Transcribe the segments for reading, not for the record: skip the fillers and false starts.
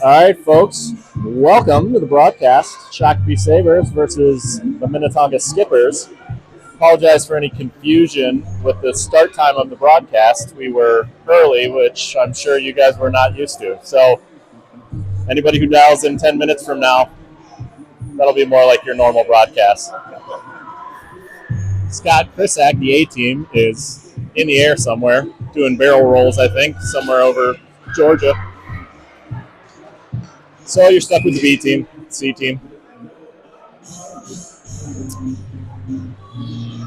All right, folks, welcome to the broadcast. Shakopee Sabers versus the Minnetonka Skippers. Apologize for any confusion with the start time of the broadcast. We were early, which I'm sure you guys were not used to. So anybody who dials in 10 minutes from now, that'll be more like your normal broadcast. Scott Krisak, the A team, is in the air somewhere, doing barrel rolls, I think, somewhere over Georgia. So you're stuck with the B team, C team.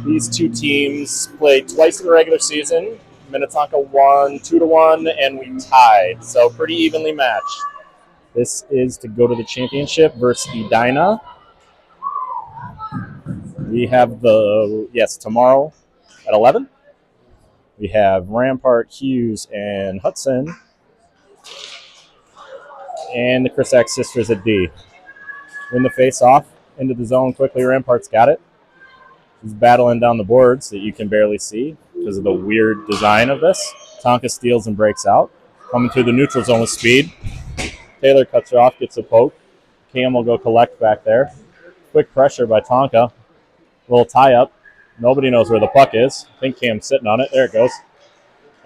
These two teams played twice in the regular season. Minnetonka won 2-1, and we tied. So pretty evenly matched. This is to go to the championship versus Edina. We have tomorrow at 11. We have Rampart, Hughes, and Hudson. And the Krisak sisters at D. Win the face-off into the zone quickly. Rampart's got it. He's battling down the boards that you can barely see because of the weird design of this. Tonka steals and breaks out. Coming through the neutral zone with speed. Taylor cuts her off, gets a poke. Cam will go collect back there. Quick pressure by Tonka. Little tie-up. Nobody knows where the puck is. I think Cam's sitting on it. There it goes.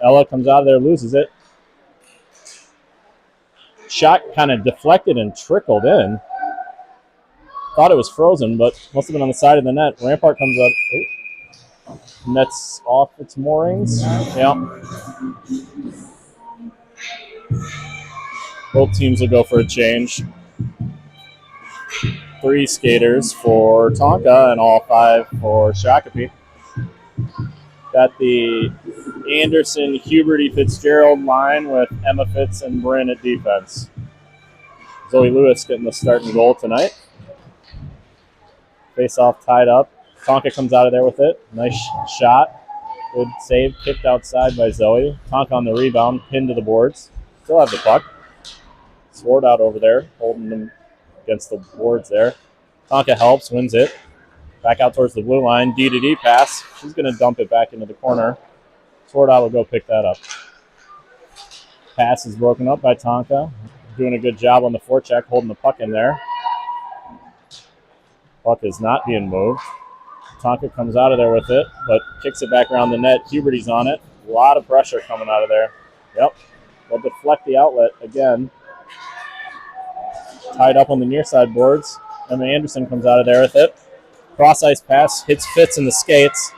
Ella comes out of there, loses it. Shot kind of deflected and trickled in. Thought it was frozen, but must have been on the side of the net. Rampart comes up. Oh. Net's off its moorings. Yeah. Both teams will go for a change. 3 skaters for Tonka and all 5 for Shakopee. Got the Anderson, Huberty, Fitzgerald line with Emma Fitz and Bryn at defense. Zoe Lewis getting the starting goal tonight. Face-off tied up. Tonka comes out of there with it. Nice shot. Good save. Kicked outside by Zoe. Tonka on the rebound. Pinned to the boards. Still have the puck. Sword out over there. Holding them against the boards there. Tonka helps. Wins it. Back out towards the blue line. D-to-D pass. She's going to dump it back into the corner. Sword out will go pick that up. Pass is broken up by Tonka. Doing a good job on the forecheck. Holding the puck in there. Puck is not being moved. Tonka comes out of there with it, but kicks it back around the net. Huberty's on it. A lot of pressure coming out of there. Yep. They'll deflect the outlet again. Tied up on the near side boards. Emma Anderson comes out of there with it. Cross-ice pass. Hits Fitz in the skates.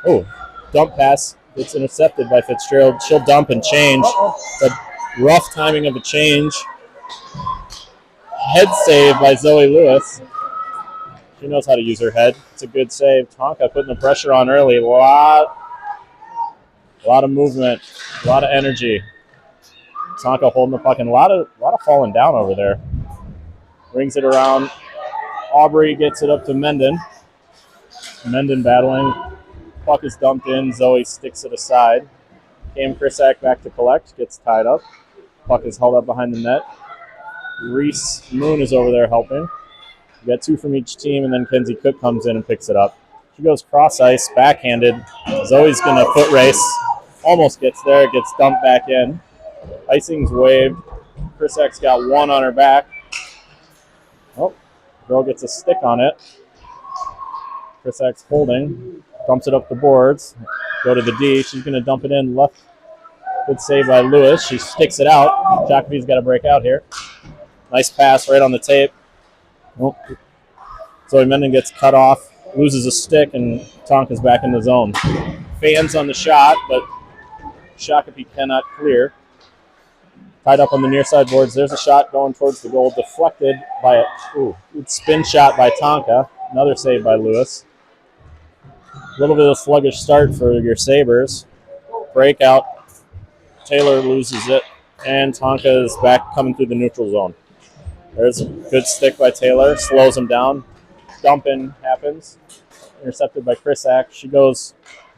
Oh, dump pass. Gets intercepted by Fitzgerald. She'll dump and change. It's a rough timing of a change. Head save by Zoe Lewis. She knows how to use her head. It's a good save. Tonka putting the pressure on early. A lot of movement, a lot of energy. Tonka holding the puck and a lot of falling down over there. Brings it around. Aubrey gets it up to Menden. Menden battling. Puck is dumped in. Zoe sticks it aside. Cam Krisak back to collect. Gets tied up. Puck is held up behind the net. Reese Moon is over there helping. We got 2 from each team, and then Kenzie Cook comes in and picks it up. She goes cross-ice, backhanded. Zoe's going to foot race. Almost gets there. Gets dumped back in. Icing's waved. Krisak's got 1 on her back. Oh, girl gets a stick on it. Krisak's holding. Dumps it up the boards. Go to the D. She's going to dump it in left. Good save by Lewis. She sticks it out. Jacoby's got to break out here. Nice pass right on the tape. Oh. Zoe Menden gets cut off, loses a stick, and Tonka's back in the zone. Fans on the shot, but Shakopee cannot clear. Tied up on the near side boards. There's a shot going towards the goal, deflected by a good spin shot by Tonka. Another save by Lewis. A little bit of a sluggish start for your Sabers. Breakout. Taylor loses it, and Tonka is back coming through the neutral zone. There's a good stick by Taylor. Slows him down. Dump in happens. Intercepted by Krisak. She goes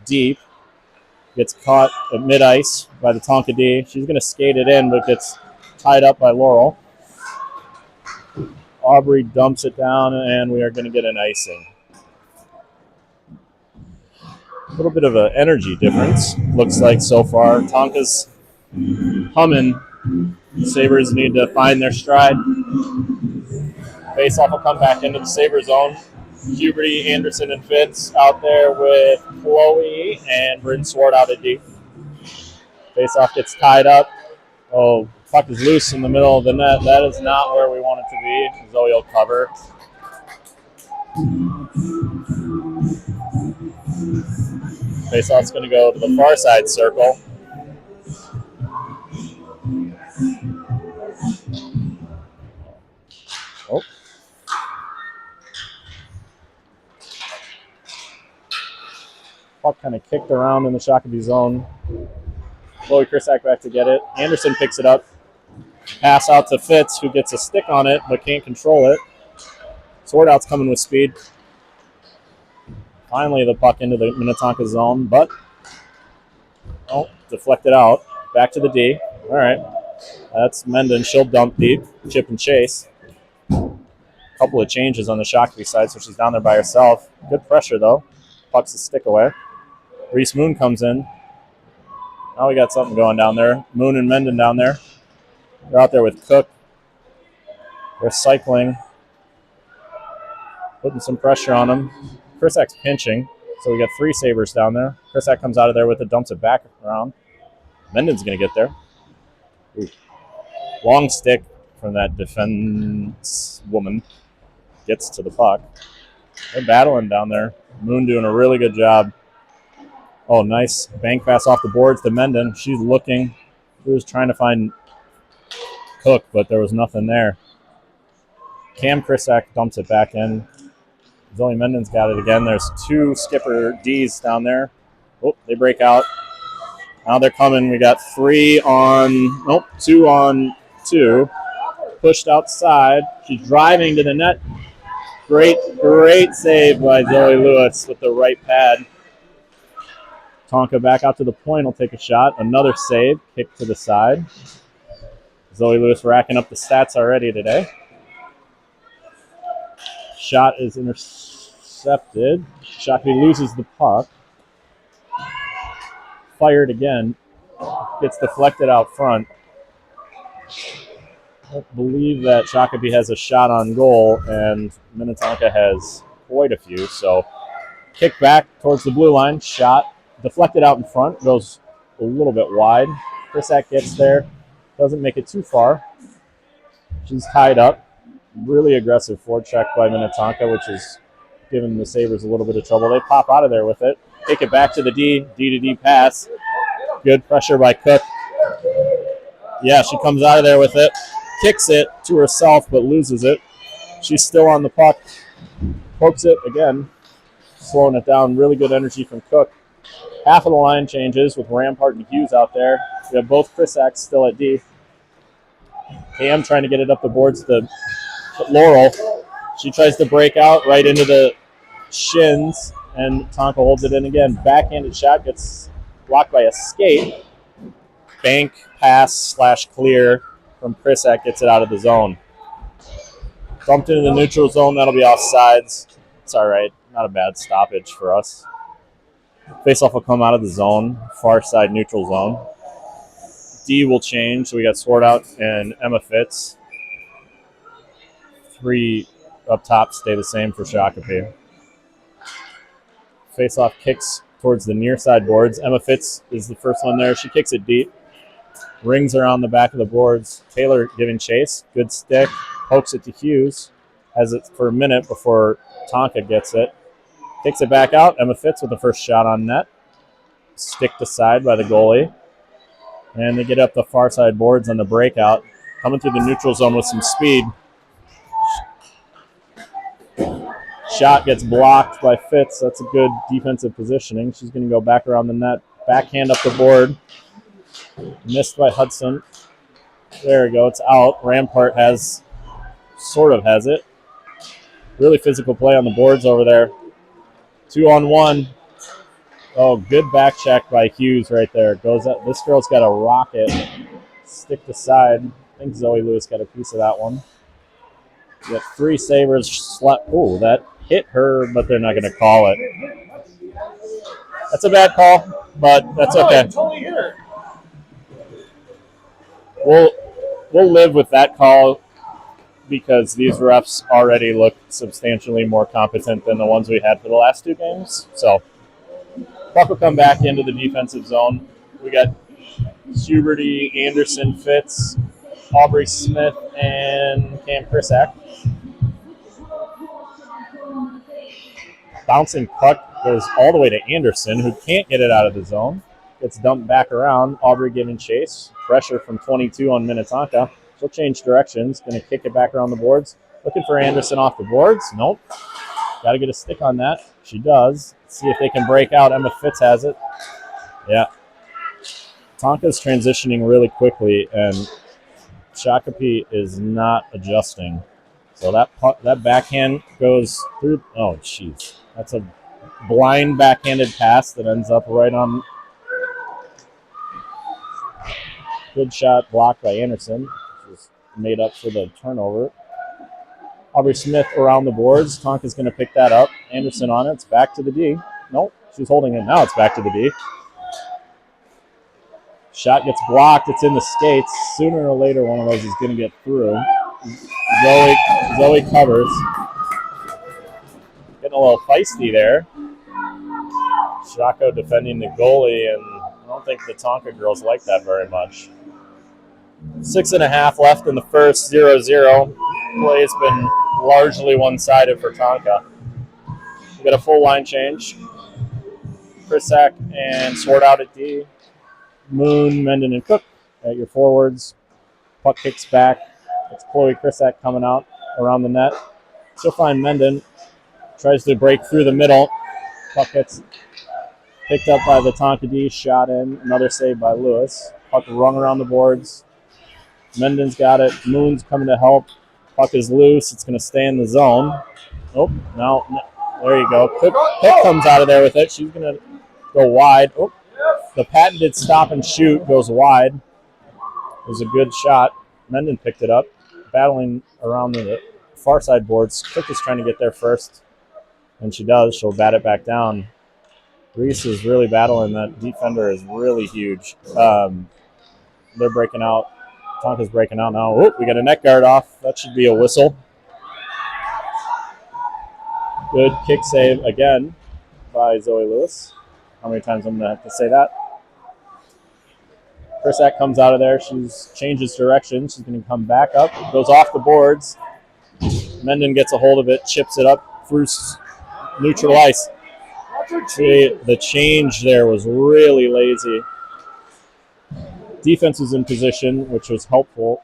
deep. Gets caught at mid-ice by the Tonka D. She's going to skate it in, but gets tied up by Laurel. Aubrey dumps it down, and we are going to get an icing. A little bit of an energy difference, looks like so far. Tonka's humming Sabers need to find their stride. Face-off will come back into the Saber zone. Huberty, Anderson, and Fitz out there with Chloe and Bryn Swart out at D. Face-off gets tied up. Oh, puck is loose in the middle of the net. That is not where we want it to be. Zoe will cover. Face-off's going to go to the far side circle. Oh. Puck kind of kicked around in the Shakopee zone. Chloe Krisak back to get it. Anderson picks it up. Pass out to Fitz, who gets a stick on it but can't control it. Swartout's coming with speed. Finally, the puck into the Minnetonka zone, but deflected out. Back to the D. All right. That's Menden. She'll dump deep. Chip and chase. Couple of changes on the Shakopee side, so she's down there by herself. Good pressure, though. Pucks the stick away. Reese Moon comes in. Now we got something going down there. Moon and Menden down there. They're out there with Cook. They're cycling. Putting some pressure on them. Krisak's pinching, so we got 3 Sabers down there. Krisak comes out of there with it, dumps it back around. Menden's going to get there. Ooh. Long stick from that defense woman. Gets to the puck. They're battling down there. Moon doing a really good job. Oh, nice bank pass off the boards to Menden. She's looking. She was trying to find Cook, but there was nothing there. Cam Krisak dumps it back in. Zoe Menden's got it again. There's 2 skipper Ds down there. Oh, they break out. Now they're coming. We got 2 on 2. Pushed outside. She's driving to the net. Great save by Zoe Lewis with the right pad. Tonka back out to the point. Will take a shot. Another save. Kick to the side. Zoe Lewis racking up the stats already today. Shot is intercepted. Shakopee loses the puck. Fired again. Gets deflected out front. I don't believe that Shakopee has a shot on goal, and Minnetonka has quite a few. So kick back towards the blue line. Shot. Deflected out in front. Goes a little bit wide. Krisak gets there. Doesn't make it too far. She's tied up. Really aggressive forecheck by Minnetonka, which is giving the Sabers a little bit of trouble. They pop out of there with it. Take it back to the D. D-to-D pass. Good pressure by Cook. Yeah, she comes out of there with it. Kicks it to herself, but loses it. She's still on the puck. Pokes it again. Slowing it down. Really good energy from Cook. Half of the line changes with Rampart and Hughes out there. We have both Krisaks still at D. Cam trying to get it up the boards to Laurel. She tries to break out right into the shins, and Tonka holds it in again. Backhanded shot gets blocked by a skate. Bank pass / clear from Krisak gets it out of the zone. Dumped into the neutral zone. That'll be offsides. It's all right. Not a bad stoppage for us. Faceoff will come out of the zone, far side neutral zone. D will change, so we got Swartout and Emma Fitz. 3 up top stay the same for Shakopee. Faceoff kicks towards the near side boards. Emma Fitz is the first one there. She kicks it deep. Rings around the back of the boards. Taylor giving chase. Good stick. Pokes it to Hughes. Has it for a minute before Tonka gets it. Takes it back out. Emma Fitz with the first shot on net. Sticked aside by the goalie. And they get up the far side boards on the breakout. Coming through the neutral zone with some speed. Shot gets blocked by Fitz. That's a good defensive positioning. She's going to go back around the net. Backhand up the board. Missed by Hudson. There we go. It's out. Rampart sort of has it. Really physical play on the boards over there. 2-on-1. Oh, good back check by Hughes right there. Goes up. This girl's got a rocket. Stick to side. I think Zoe Lewis got a piece of that one. We got 3 Sabers. Oh, that hit her, but they're not going to call it. That's a bad call, but that's okay. we'll live with that call because these refs already look substantially more competent than the ones we had for the last two games. So puck will come back into the defensive zone. We got Huberty, Anderson, Fitz, Aubrey Smith, and Cam Krisak. Bouncing puck goes all the way to Anderson, who can't get it out of the zone. Gets dumped back around. Aubrey giving chase. Pressure from 22 on Minnetonka. She'll change directions. Going to kick it back around the boards. Looking for Anderson off the boards. Nope. Got to get a stick on that. She does. Let's see if they can break out. Emma Fitz has it. Yeah. Tonka's transitioning really quickly, and Shakopee is not adjusting. So that backhand goes through. Oh, jeez. That's a blind backhanded pass that ends up right on. Good shot blocked by Anderson, which is made up for the turnover. Aubrey Smith around the boards. Tonka's going to pick that up. Anderson on it. It's back to the D. Nope, she's holding it. Now it's back to the D. Shot gets blocked. It's in the skates. Sooner or later, one of those is going to get through. Zoe covers. Getting a little feisty there. Shako defending the goalie, and I don't think the Tonka girls like that very much. 6.5 left in the first, 0-0. Play's been largely one-sided for Tonka. We got a full line change. Krisak and Sword out at D. Moon, Menden, and Cook at your forwards. Puck kicks back. It's Chloe Krisak coming out around the net. She'll find Menden. Tries to break through the middle. Puck gets picked up by the Tonka D. Shot in. Another save by Lewis. Puck rung around the boards. Menden's got it. Moon's coming to help. Puck is loose. It's going to stay in the zone. Oh, no. There you go. Cook comes out of there with it. She's going to go wide. Oh, the patented stop and shoot goes wide. It was a good shot. Menden picked it up. Battling around the far side boards. Cook is trying to get there first. And she does. She'll bat it back down. Reese is really battling. That defender is really huge. They're breaking out. Tonka's breaking out now. Oh, we got a net guard off. That should be a whistle. Good kick save again by Zoe Lewis. How many times I'm going to have to say that? Krisak comes out of there. She changes direction. She's going to come back up. Goes off the boards. Menden gets a hold of it. Chips it up through neutral ice. The change there was really lazy. Defense was in position, which was helpful.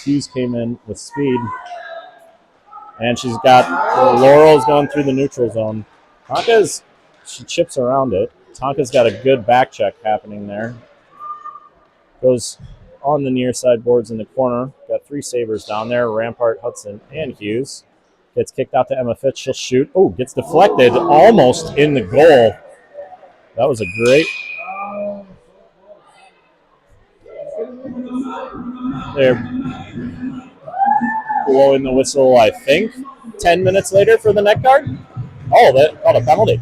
Hughes came in with speed. And she's got Laurel's going through the neutral zone. She chips around it. Tonka's got a good back check happening there. Goes on the near side boards in the corner. Got 3 Sabers down there, Rampart, Hudson, and Hughes. Gets kicked out to Emma Fitz. She'll shoot. Oh, gets deflected almost in the goal. That was a great... They're blowing the whistle, I think, 10 minutes later for the net guard. Oh, that called a penalty.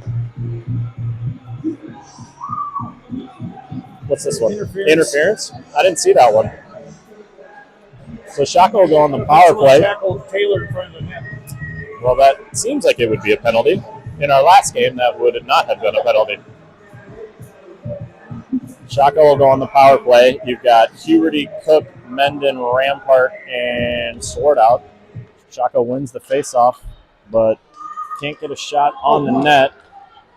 What's this one? Interference? I didn't see that one. So Shaka will go on the power play. Taylor in front of the net. Well, that seems like it would be a penalty. In our last game, that would not have been a penalty. Shaka will go on the power play. You've got Huberty, Cook, Menden, Rampart, and Sword out. Shaka wins the faceoff, but can't get a shot on the net.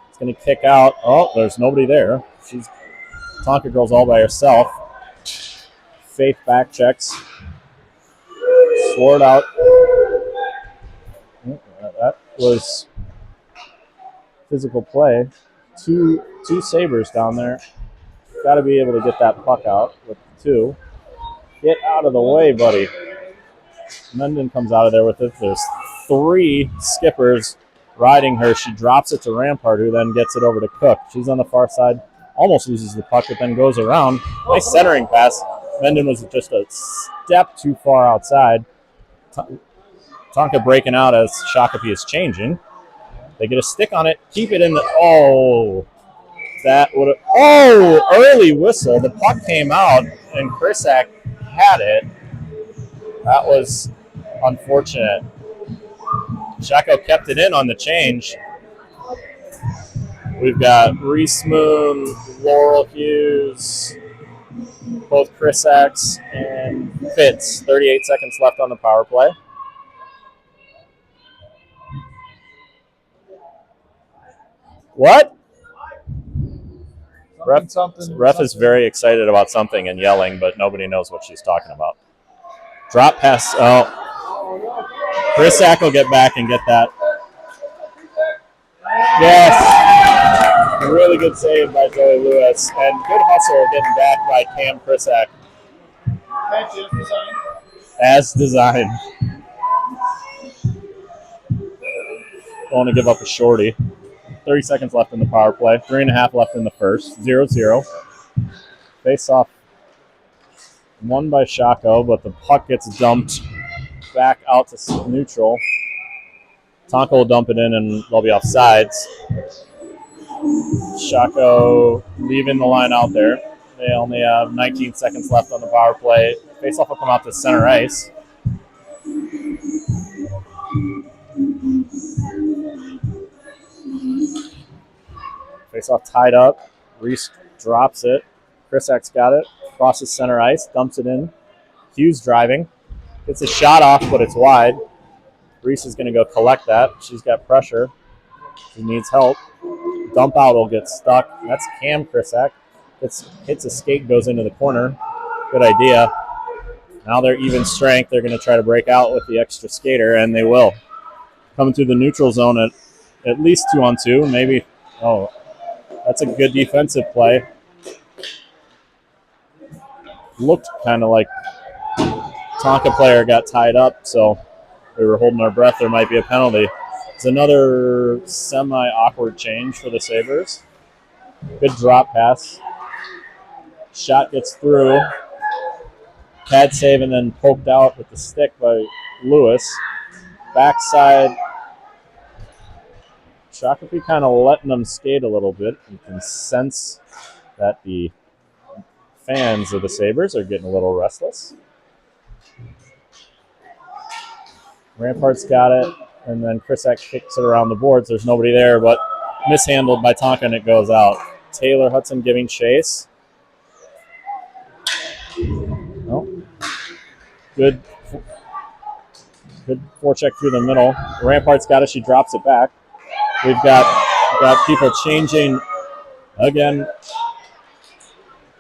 It's going to kick out. Oh, there's nobody there. Tonka girl's all by herself. Faith back checks. Sword out. That was physical play. Two Sabers down there. Got to be able to get that puck out with 2. Get out of the way, buddy. Menden comes out of there with it. There's 3 skippers riding her. She drops it to Rampart, who then gets it over to Cook. She's on the far side. Almost loses the puck, but then goes around. Nice centering pass. Menden was just a step too far outside. Tonka breaking out as Shakopee is changing. They get a stick on it. Keep it in the... Oh! That would have. Oh, early whistle. The puck came out, and Krisak had it. That was unfortunate. Shako kept it in on the change. We've got Reese Moon, Laurel Hughes, both Krisaks and Fitz. 38 seconds left on the power play. What? Ref is very excited about something and yelling, but nobody knows what she's talking about. Drop pass. Oh. Krisak will get back and get that. Yes. Really good save by Zoe Lewis. And good hustle getting back by Cam Krisak. As designed. Going to give up a shorty. 30 seconds left in the power play. 3.5 left in the first. 0-0. Face off won by Shako, but the puck gets dumped back out to neutral. Tonka will dump it in and they'll be off sides. Shako leaving the line out there. They only have 19 seconds left on the power play. Face-off will come out to center ice. Face-off tied up. Reese drops it. Krisak's got it. Crosses center ice. Dumps it in. Hughes driving. Gets a shot off, but it's wide. Reese is going to go collect that. She's got pressure. She needs help. Dump out will get stuck. That's Cam Krisak. Hits a skate, goes into the corner. Good idea. Now they're even strength. They're going to try to break out with the extra skater, and they will. Coming through the neutral zone at least 2-on-2. Maybe. Oh, that's a good defensive play. Looked kind of like Tonka player got tied up, so we were holding our breath. There might be a penalty. It's another semi-awkward change for the Sabers. Good drop pass. Shot gets through. Pad save and then poked out with the stick by Lewis. Backside. Shakopee kind of letting them skate a little bit. You can sense that the fans of the Sabers are getting a little restless. Rampart's got it, and then Krisak kicks it around the boards. There's nobody there, but mishandled by Tonka, and it goes out. Taylor Hudson giving chase. Oh. Good forecheck through the middle. Rampart's got it. She drops it back. We've got people changing again.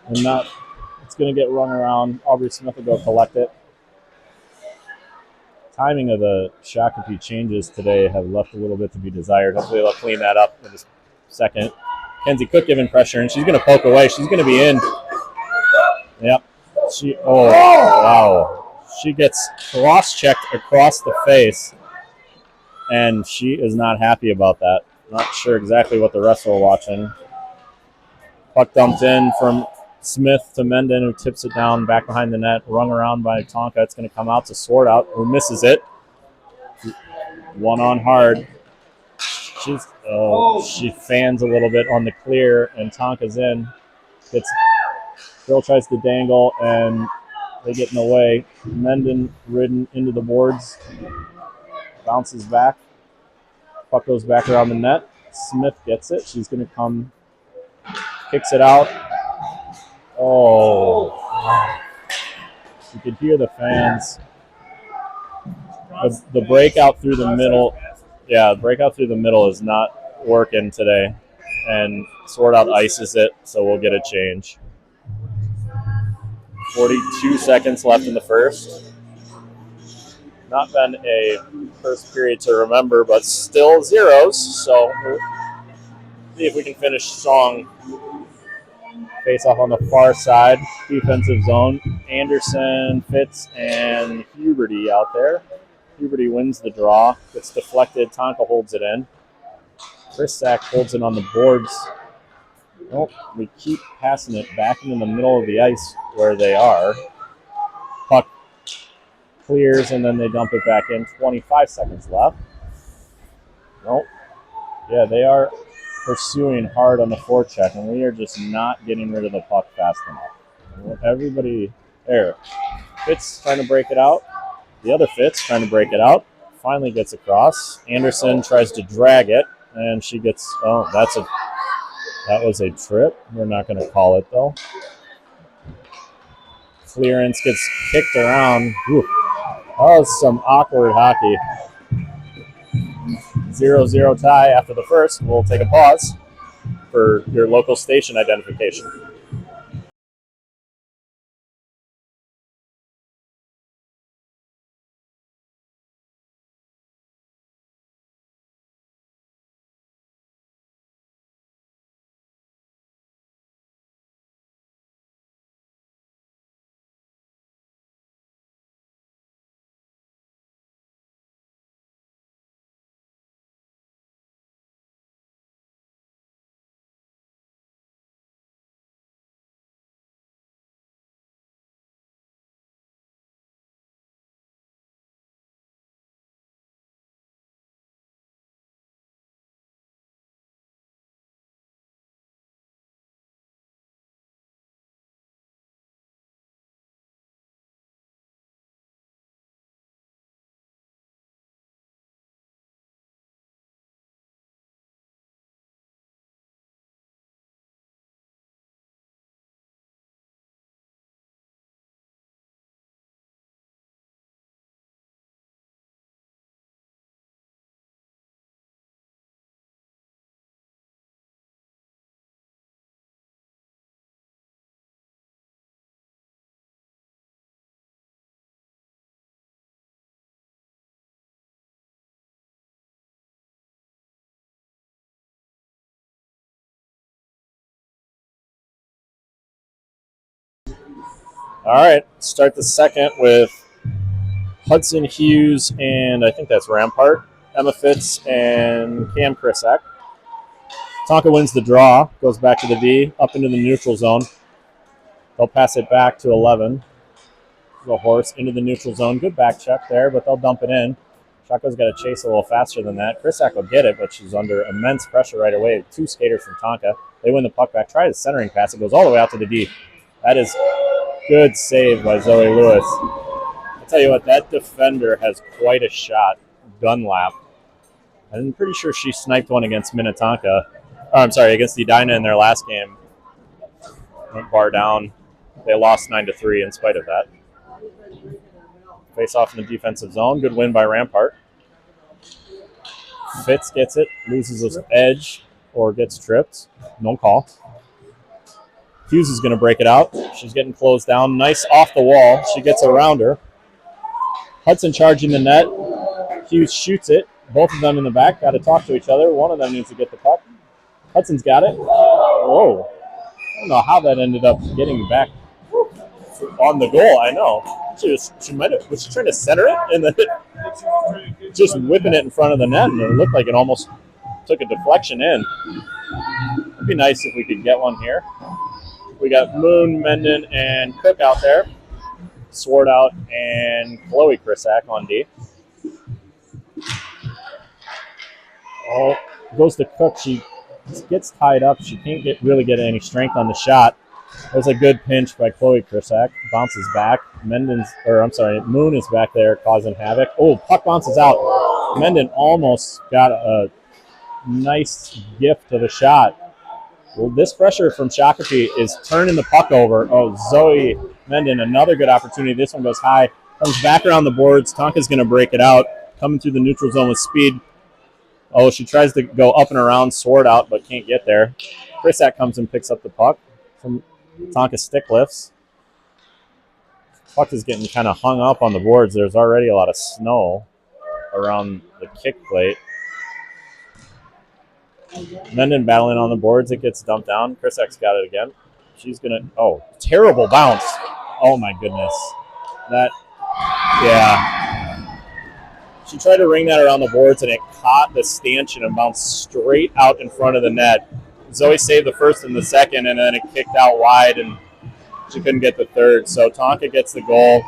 And it's going to get run around. Aubrey Smith will go collect it. Timing of the Shakopee changes today have left a little bit to be desired. Hopefully they'll clean that up in a second. Kenzie Cook giving pressure, and she's going to poke away. She's going to be in. Yep. Wow. She gets cross-checked across the face, and she is not happy about that. Not sure exactly what the rest were watching. Puck dumped in from Smith to Menden, who tips it down back behind the net, rung around by Tonka. It's going to come out to Sword Out, who misses it. One on hard. She fans a little bit on the clear, and Tonka's in. Girl tries to dangle, and they get in the way. Menden ridden into the boards. Bounces back. Puck goes back around the net. Smith gets it. She's going to come, kicks it out. Oh. You could hear the fans. The breakout through the middle. Yeah, the breakout through the middle is not working today. And Sword Out ices it, so we'll get a change. 42 seconds left in the first. Not been a first period to remember, but still zeros. So we'll see if we can finish strong. Face off on the far side, defensive zone. Anderson, Fitz, and Huberty out there. Huberty wins the draw, gets deflected. Tonka holds it in. Krisak holds it on the boards. Nope, we keep passing it back into the middle of the ice where they are. Puck clears, and then they dump it back in. 25 seconds left. Nope. Yeah, they are pursuing hard on the forecheck, and we are just not getting rid of the puck fast enough. Everybody there. Fitz trying to break it out. The other Fitz trying to break it out. Finally gets across. Anderson tries to drag it, and she gets. Oh, that was a trip. We're not going to call it though. Clearance gets kicked around. Whew. That was some awkward hockey. 0-0 tie after the first. We'll take a pause for your local station identification. All right, start the second with Hudson Hughes and I think that's Rampart, Emma Fitz, and Cam Krisak. Tonka wins the draw, goes back to the D, up into the neutral zone. They'll pass it back to 11. The horse into the neutral zone. Good back check there, but they'll dump it in. Chaco's got to chase a little faster than that. Krisak will get it, but she's under immense pressure right away. Two skaters from Tonka. They win the puck back. Try the centering pass. It goes all the way out to the D. That is good save by Zoe Lewis. I'll tell you what, that defender has quite a shot. Dunlap. I'm pretty sure she sniped one against Minnetonka. Oh, I'm sorry, against Edina in their last game. Went bar down. They lost 9-3 in spite of that. Face off in the defensive zone. Good win by Rampart. Fitz gets it, loses his edge, or gets tripped. No call. Hughes is going to break it out. She's getting closed down. Nice off the wall. She gets around her. Hudson charging the net. Hughes shoots it. Both of them in the back. Got to talk to each other. One of them needs to get the puck. Hudson's got it. Whoa. I don't know how that ended up getting back on the goal. I know. She might have. Was she trying to center it? And then just whipping it in front of the net. And it looked like it almost took a deflection in. It'd be nice if we could get one here. We got Moon, Menden, and Cook out there. Sword out and Chloe Krisak on D. Oh, goes to Cook. She gets tied up. She can't really get any strength on the shot. There's a good pinch by Chloe Krisak. Bounces back. Moon is back there causing havoc. Oh, puck bounces out. Menden almost got a nice gift of a shot. Well, this pressure from Shakopee is turning the puck over. Oh, Zoe Menden, another good opportunity. This one goes high. Comes back around the boards. Tonka's going to break it out. Coming through the neutral zone with speed. Oh, she tries to go up and around, sword out, but can't get there. Krisak comes and picks up the puck from Tonka stick lifts. Puck is getting kind of hung up on the boards. There's already a lot of snow around the kick plate. Menden battling on the boards. It gets dumped down. Krisak's got it again. She's going to... Oh, terrible bounce. Oh, my goodness. Yeah. She tried to ring that around the boards, and it caught the stanchion and bounced straight out in front of the net. Zoe saved the first and the second, and then it kicked out wide, and she couldn't get the third. So Tonka gets the goal.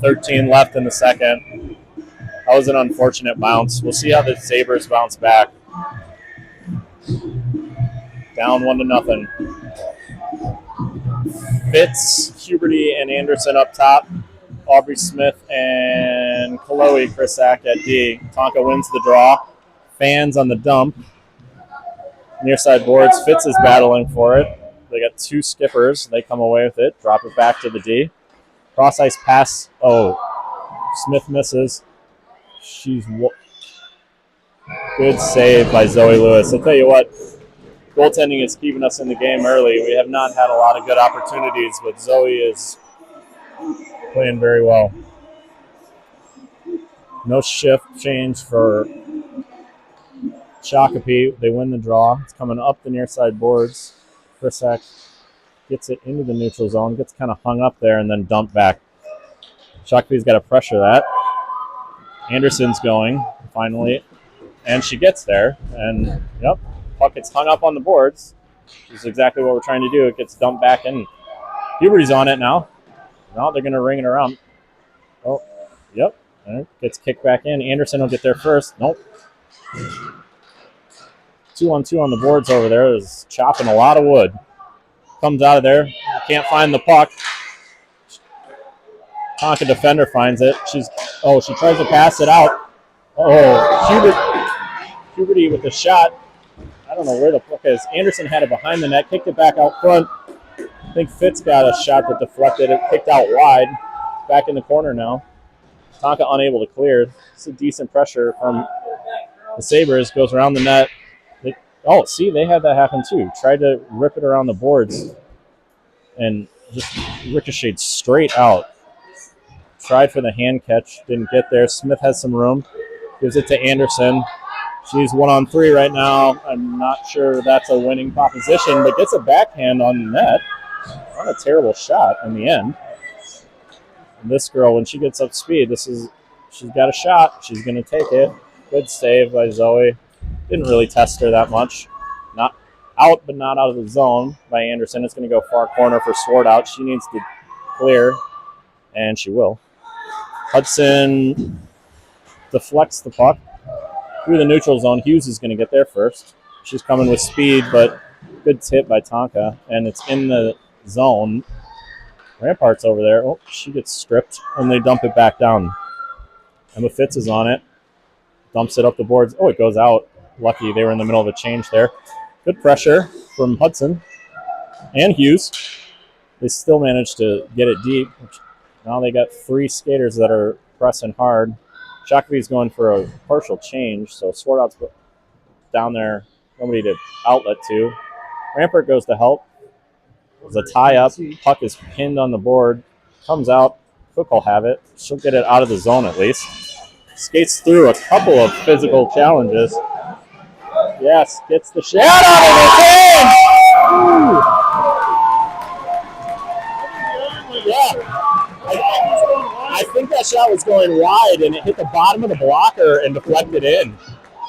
13 left in the second. That was an unfortunate bounce. We'll see how the Sabers bounce back. Down 1-0. Fitz, Huberty, and Anderson up top. Aubrey Smith and Chloe Krisak at D. Tonka wins the draw. Fans on the dump. Near side boards. Fitz is battling for it. They got 2 skippers. They come away with it. Drop it back to the D. Cross ice pass. Oh, Smith misses. Good save by Zoe Lewis. I'll tell you what, goaltending is keeping us in the game early. We have not had a lot of good opportunities, but Zoe is playing very well. No shift change for Shakopee. They win the draw. It's coming up the near side boards. Krisak gets it into the neutral zone, gets kind of hung up there, and then dumped back. Shakopee's got to pressure that. Anderson's going, finally, and she gets there. And, yep, puck gets hung up on the boards, which is exactly what we're trying to do. It gets dumped back in. Huberty's on it now. Now they're going to ring it around. Oh, yep. And it gets kicked back in. Anderson will get there first. Nope. 2-on-2 on the boards over there. Is chopping a lot of wood. Comes out of there. Can't find the puck. Tonka defender finds it. She tries to pass it out. Huberty with the shot. I don't know where the puck is. Anderson had it behind the net, kicked it back out front. I think Fitz got a shot that deflected it, kicked out wide. Back in the corner now. Tonka unable to clear. It's a decent pressure from the Sabers. Goes around the net. They had that happen too. Tried to rip it around the boards and just ricocheted straight out. Tried for the hand catch. Didn't get there. Smith has some room. Gives it to Anderson. She's 1-on-3 right now. I'm not sure that's a winning proposition, but gets a backhand on the net. Not a terrible shot in the end. And this girl, when she gets up speed, she's got a shot. She's going to take it. Good save by Zoe. Didn't really test her that much. Not out, but not out of the zone by Anderson. It's going to go far corner for Swartout. She needs to clear, and she will. Hudson deflects the puck through the neutral zone. Hughes is going to get there first. She's coming with speed, but good tip by Tonka, and it's in the zone. Rampart's over there. Oh, she gets stripped, and they dump it back down. Emma Fitz is on it. Dumps it up the boards. Oh, it goes out. Lucky they were in the middle of a change there. Good pressure from Hudson and Hughes. They still managed to get it deep. Now they got 3 skaters that are pressing hard. Shakopee's going for a partial change, so Swartout's down there. Nobody to outlet to. Rampart goes to help. There's a tie-up. Puck is pinned on the board. Comes out. Cook will have it. She'll get it out of the zone at least. Skates through a couple of physical challenges. Yes, gets the shot out of the game! Yeah. I think that shot was going wide, and it hit the bottom of the blocker and deflected in.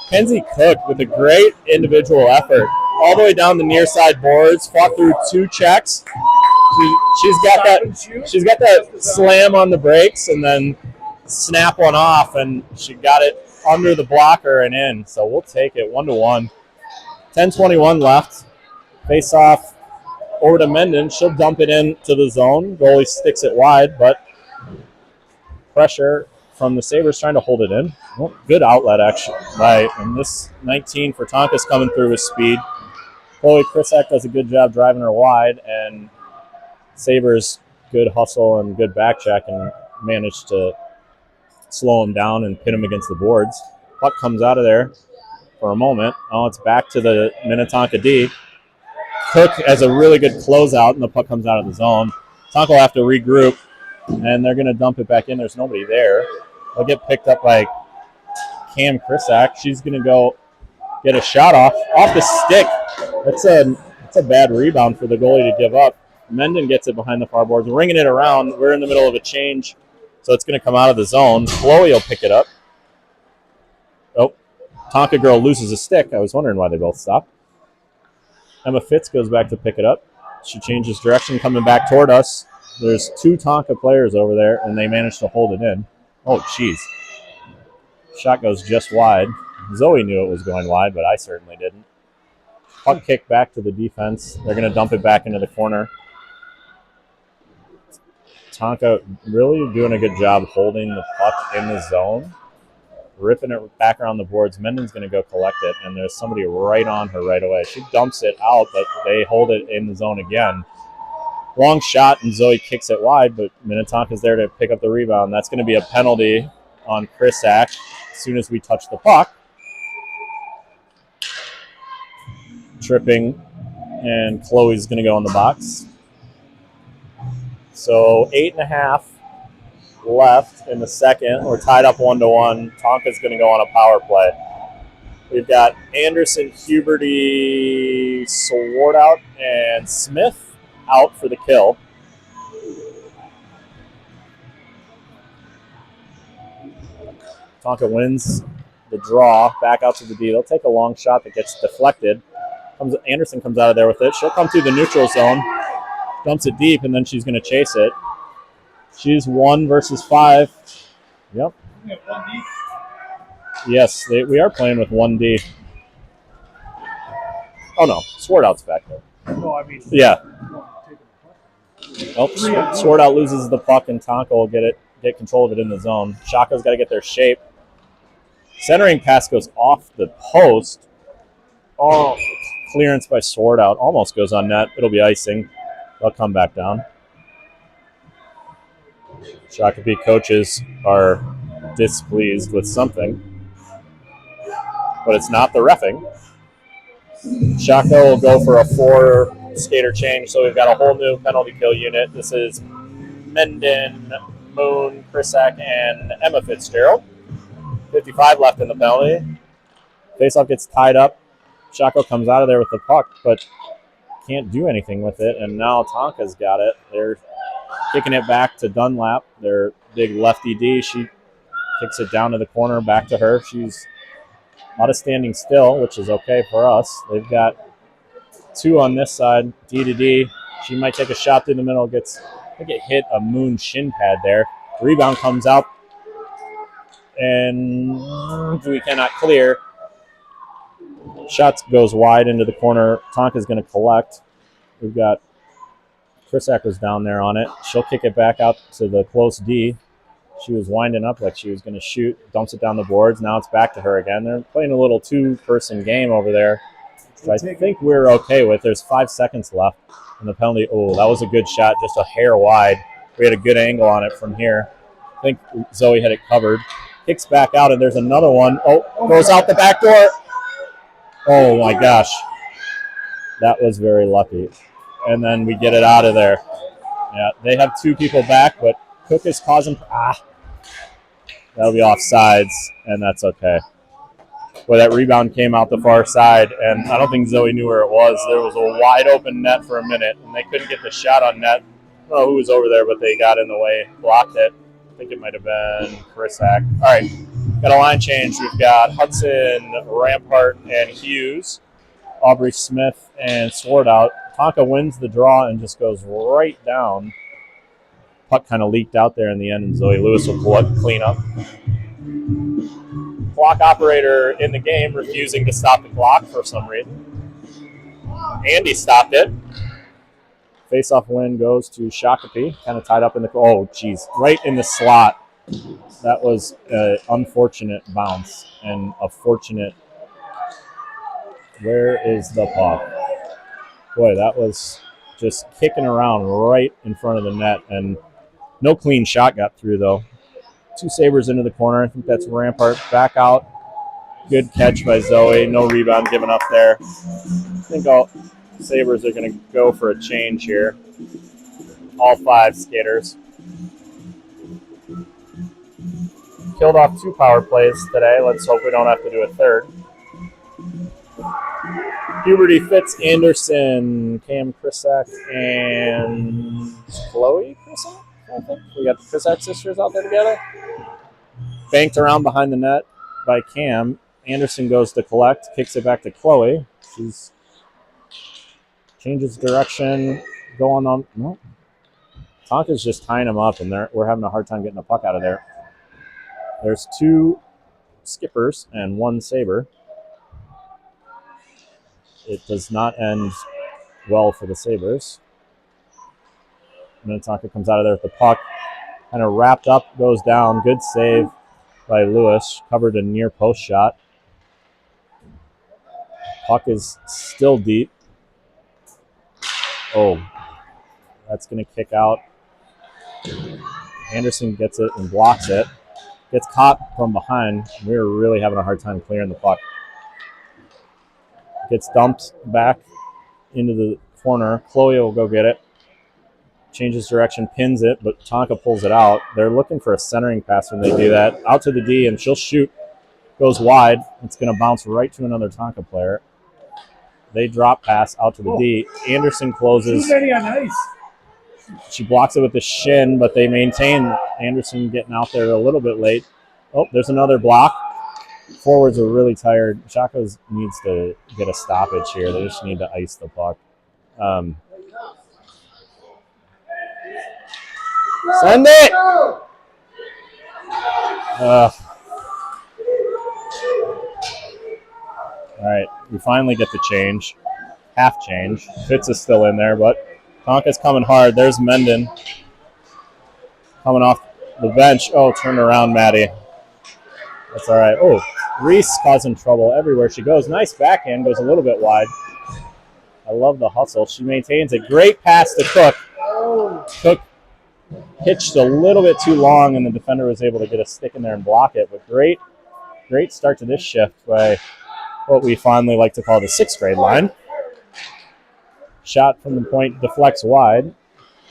Kenzie Cook with a great individual effort. All the way down the near side boards, fought through 2 checks. She's got that slam on the brakes and then snap one off, and she got it under the blocker and in. So we'll take it 1-1. 10:21 left. Face off over to Menden. She'll dump it into the zone. Goalie sticks it wide, but pressure from the Sabres trying to hold it in. Well, good outlet actually. And this 19 for Tonka's coming through with speed. Chloe Krisak does a good job driving her wide, and Sabres good hustle and good back check and managed to slow him down and pin him against the boards. Puck comes out of there for a moment. Oh, it's back to the Minnetonka D. Cook has a really good closeout, and the puck comes out of the zone. Tonka will have to regroup, and they're going to dump it back in. There's nobody there. They'll get picked up by Cam Krisak. She's going to go get a shot off the stick. That's a bad rebound for the goalie to give up. Menden gets it behind the far boards, ringing it around. We're in the middle of a change, so it's going to come out of the zone. Chloe will pick it up. Oh, Tonka girl loses a stick. I was wondering why they both stopped. Emma Fitz goes back to pick it up. She changes direction, coming back toward us. There's 2 Tonka players over there, and they manage to hold it in. Oh, jeez. Shot goes just wide. Zoe knew it was going wide, but I certainly didn't. Puck kick back to the defense. They're going to dump it back into the corner. Tonka really doing a good job holding the puck in the zone, ripping it back around the boards. Menden's going to go collect it, and there's somebody right on her right away. She dumps it out, but they hold it in the zone again. Long shot, and Zoe kicks it wide, but Minnetonka's there to pick up the rebound. That's going to be a penalty on Krisak as soon as we touch the puck. Tripping, and Chloe's going to go in the box. So 8.5 left in the second. We're tied up 1-1. Tonka's going to go on a power play. We've got Anderson, Huberty, Swartout, and Smith out for the kill. Tonka wins the draw, back out to the D. They'll take a long shot that gets deflected. Anderson comes out of there with it. She'll come through the neutral zone, dumps it deep, and then she's going to chase it. She's 1 versus 5. Yep. Yes, we are playing with 1D. Oh, no. Swartout's back there. No, I mean... Yeah. Oh, Swartout loses the puck, and Tonka will get control of it in the zone. Shaco's got to get their shape. Centering pass goes off the post. Oh, clearance by Swartout. Almost goes on net. It'll be icing. They'll come back down. Shakopee coaches are displeased with something, but it's not the reffing. Shako will go for a 4-skater change, so we've got a whole new penalty kill unit. This is Menden, Moon, Krisak, and Emma Fitzgerald. 55 left in the penalty. Faceoff gets tied up. Shako comes out of there with the puck, but can't do anything with it, and now Tonka's got it. They're kicking it back to Dunlap, their big lefty D. She kicks it down to the corner, back to her. She's out of standing still, which is okay for us. They've got 2 on this side, D to D. She might take a shot through the middle. I think it hit a Moon shin pad there. Rebound comes out, and we cannot clear. Shot goes wide into the corner. Tonka's going to collect. We've got Krisak was down there on it. She'll kick it back out to the close D. She was winding up like she was going to shoot. Dumps it down the boards. Now it's back to her again. They're playing a little 2-person game over there, which I think we're okay with. There's 5 seconds left in the penalty. Oh, that was a good shot, just a hair wide. We had a good angle on it from here. I think Zoe had it covered. Kicks back out, and there's another one. Oh, goes out the back door. Oh, my gosh. That was very lucky. And then we get it out of there. Yeah, they have 2 people back, but Cook is causing... That'll be offsides, and that's okay. Boy, that rebound came out the far side, and I don't think Zoe knew where it was. There was a wide-open net for a minute, and they couldn't get the shot on net. I don't know who was over there, but they got in the way, blocked it. I think it might have been Krisak. All right, got a line change. We've got Hudson, Rampart, and Hughes. Aubrey Smith and Swartout. Tonka wins the draw and just goes right down. Puck kind of leaked out there in the end, and Zoe Lewis will clean up. Clock operator in the game refusing to stop the clock for some reason. Andy stopped it. Face-off win goes to Shakopee. Kind of tied up in the... Oh, geez. Right in the slot. That was an unfortunate bounce and a fortunate... Where is the puck? Boy, that was just kicking around right in front of the net, and no clean shot got through, though. 2 Sabers into the corner. I think that's Rampart. Back out. Good catch by Zoe. No rebound given up there. I think all Sabers are going to go for a change here. All 5 skaters. Killed off 2 power plays today. Let's hope we don't have to do a third. Huberty, Fitz, Anderson, Cam, Krisak, and Chloe Krisak, I think. We got the Krisak sisters out there together. Banked around behind the net by Cam. Anderson goes to collect, kicks it back to Chloe. She's changes direction, going on. No. Tonka's just tying them up, and we're having a hard time getting the puck out of there. There's 2 skippers and 1 Saber. it does not end well for the Sabers. Minnetonka comes out of there with the puck. Kind of wrapped up, goes down. Good save by Lewis. Covered a near post shot. Puck is still deep. Oh, that's going to kick out. Anderson gets it and blocks it. Gets caught from behind. We're really having a hard time clearing the puck. Gets dumped back into the corner. Chloe will go get it. Changes direction, pins it, but Tonka pulls it out. They're looking for a centering pass when they do that. Out to the D, and she'll shoot. Goes wide. It's going to bounce right to another Tonka player. They drop pass out to the D. Anderson closes. She's ready on ice. She blocks it with the shin, but they maintain. Anderson getting out there a little bit late. Oh, there's another block. Forwards are really tired. Chacos needs to get a stoppage here. They just need to ice the puck. Send it! All right, we finally get the change. Half change. Fitz is still in there, but Tonka's coming hard. There's Menden coming off the bench. Oh, turn around, Maddie. That's all right. Oh, Reese causing trouble everywhere she goes. Nice backhand. Goes a little bit wide. I love the hustle. She maintains a great pass to Cook. Cook hitched a little bit too long, and the defender was able to get a stick in there and block it. But great start to this shift by what we fondly like to call the 6th grade line. Shot from the point deflects wide.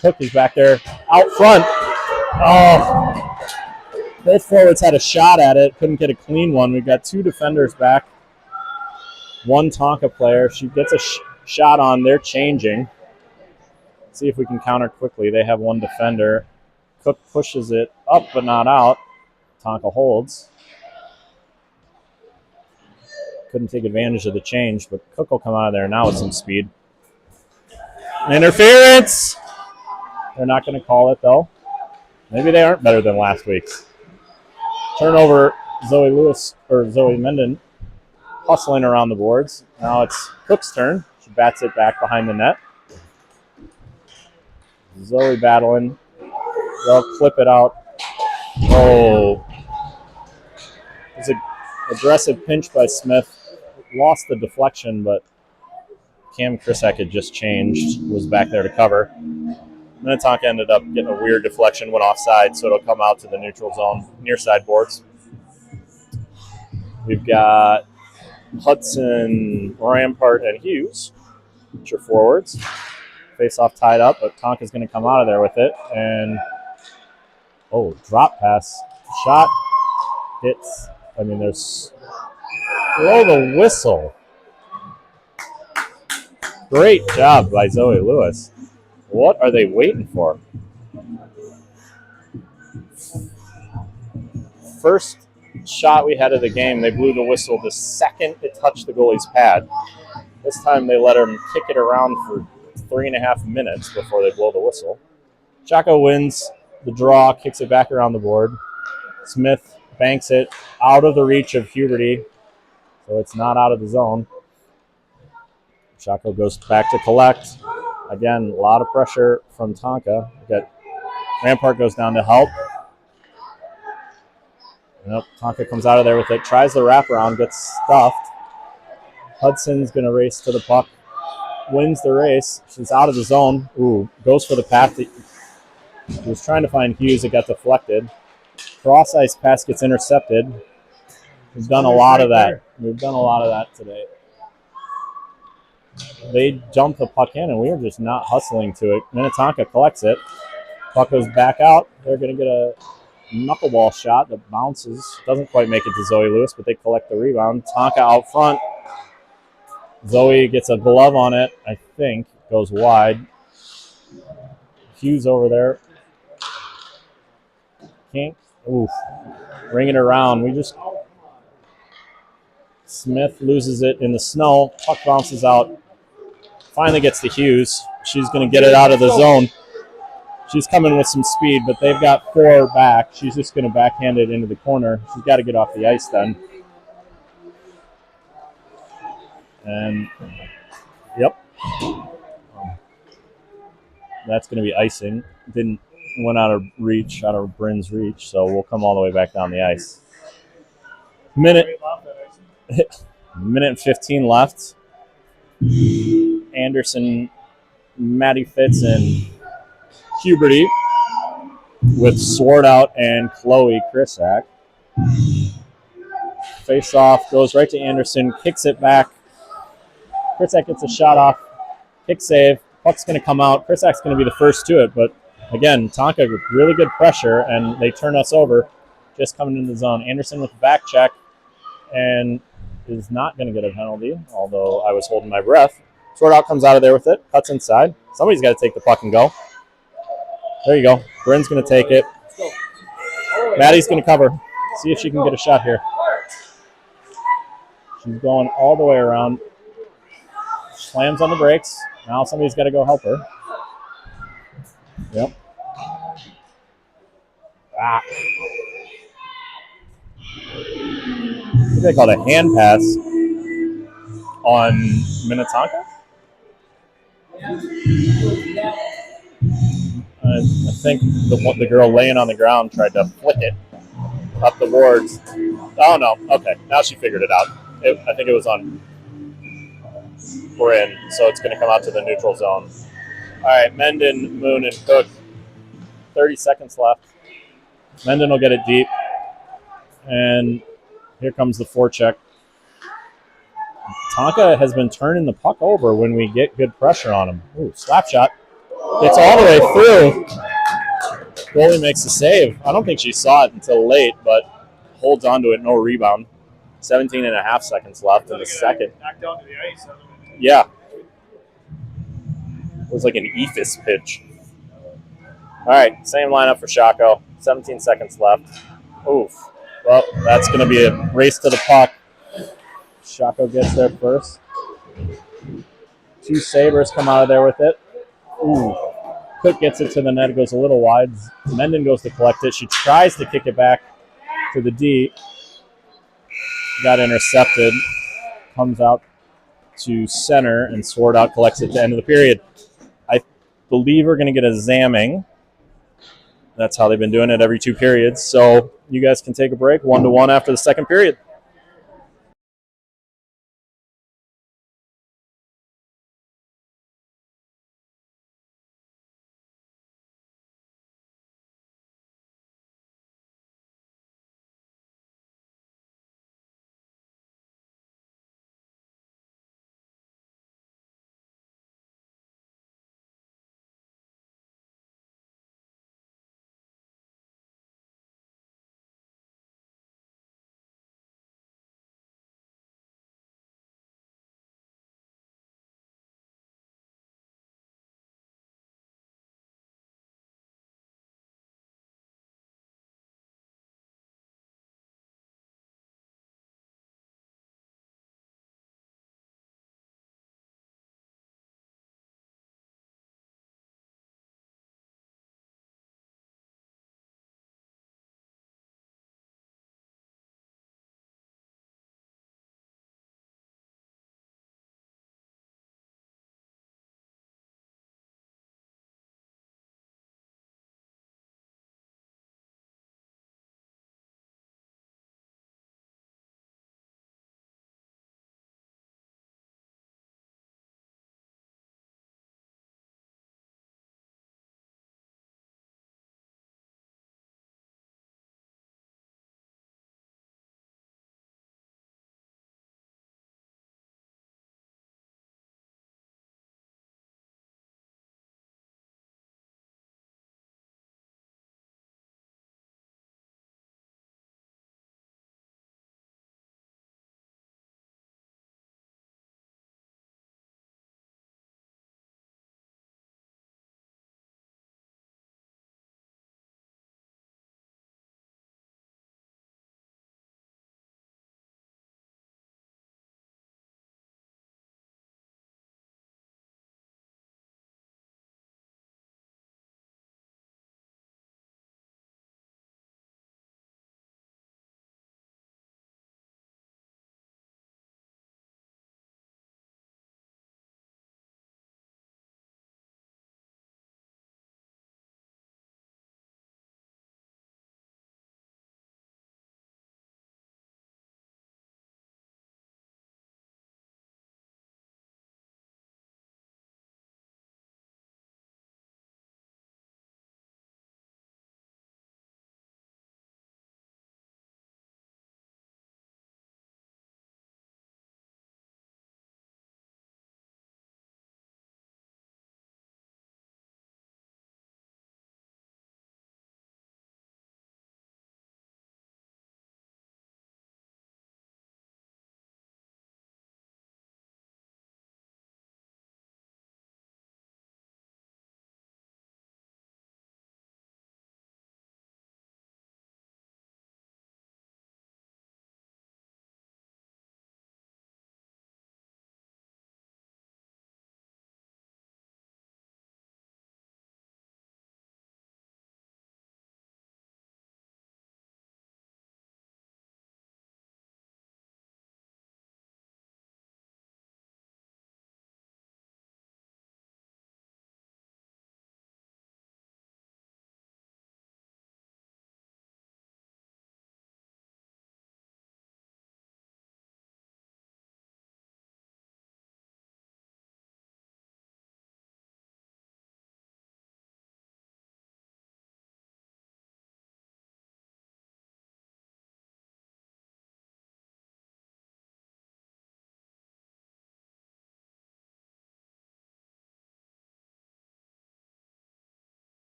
Cook is back there out front. Oh, both forwards had a shot at it. Couldn't get a clean one. We've got 2 defenders back. 1 Tonka player. She gets a shot on. They're changing. See if we can counter quickly. They have 1 defender. Cook pushes it up but not out. Tonka holds. Couldn't take advantage of the change, but Cook will come out of there now with some speed. Interference! They're not going to call it, though. Maybe they aren't better than last week's. Turnover, Zoe Menden hustling around the boards. Now it's Cook's turn. She bats it back behind the net. Zoe battling. They'll clip it out. Oh. It's an aggressive pinch by Smith. Lost the deflection, but Cam Krisak had just changed. Was back there to cover. Minnetonka ended up getting a weird deflection, went offside, so it'll come out to the neutral zone, near side boards. We've got Hudson, Rampart, and Hughes, which are forwards. Face-off tied up, but Tonka's going to come out of there with it. And, drop pass. Shot. Hits. There's... Blow the whistle. Great job by Zoe Lewis. What are they waiting for? First shot we had of the game, they blew the whistle the second it touched the goalie's pad. This time they let him kick it around for 3.5 minutes before they blow the whistle. Chaco wins the draw, kicks it back around the board. Smith banks it out of the reach of Huberty, so it's not out of the zone. Chaco goes back to collect. Again, a lot of pressure from Tonka. Rampart goes down to help. Nope, Tonka comes out of there with it. Tries the wraparound, gets stuffed. Hudson's going to race to the puck. Wins the race. She's out of the zone. Ooh, goes for the path. He was trying to find Hughes. It got deflected. Cross-ice pass gets intercepted. We've done a lot of that. We've done a lot of that today. They jump the puck in, and we are just not hustling to it. Minnetonka collects it. Puck goes back out. They're going to get a knuckleball shot that bounces. Doesn't quite make it to Zoe Lewis, but they collect the rebound. Tonka out front. Zoe gets a glove on it, I think. Goes wide. Hughes over there. Can't. Oof. Ring it around. Smith loses it in the snow. Puck bounces out. Finally gets to Hughes. She's going to get it out of the zone. She's coming with some speed, but they've got 4 back. She's just going to backhand it into the corner. She's got to get off the ice then. And Yep. That's going to be icing. Went out of Bryn's reach, so we'll come all the way back down the ice. Minute and 15 left. Anderson, Maddie Fitz, and Huberty with Sword Out and Chloe Krisak. Face off, goes right to Anderson, kicks it back. Krisak gets a shot off, kick save. Puck's going to come out. Krisak's going to be the first to it, but again, Tonka with really good pressure, and they turn us over just coming into the zone. Anderson with the back check and is not going to get a penalty, although I was holding my breath. Sword Out comes out of there with it, cuts inside. Somebody's got to take the puck and go. There you go. Bryn's going to take it. Maddie's going to cover. See if she can get a shot here. She's going all the way around. Slams on the brakes. Now somebody's got to go help her. Yep. Ah. I think they called a hand pass on Minnetonka. I think the girl laying on the ground tried to flick it up the boards. Oh, no. Okay. Now she figured it out. I think it was on Bryn, so it's going to come out to the neutral zone. All right, Menden, Moon, and Cook. 30 seconds left. Menden will get it deep. And here comes the forecheck. Tonka has been turning the puck over when we get good pressure on him. Ooh, slap shot. Gets all the way through. Goalie makes the save. I don't think she saw it until late, but holds on to it, no rebound. 17 and a half seconds left in the second. Yeah. It was like an ephus pitch. All right, same lineup for Shako. 17 seconds left. Oof. Well, that's going to be a race to the puck. Shako gets there first. Two Sabers come out of there with it. Ooh. Cook gets it to the net. It goes a little wide. Menden goes to collect it. She tries to kick it back to the D. Got intercepted. Comes out to center, and Sword Out collects it at the end of the period. I believe we're going to get a zamming. That's how they've been doing it every 2 periods. So you guys can take a break, 1-1 after the second period.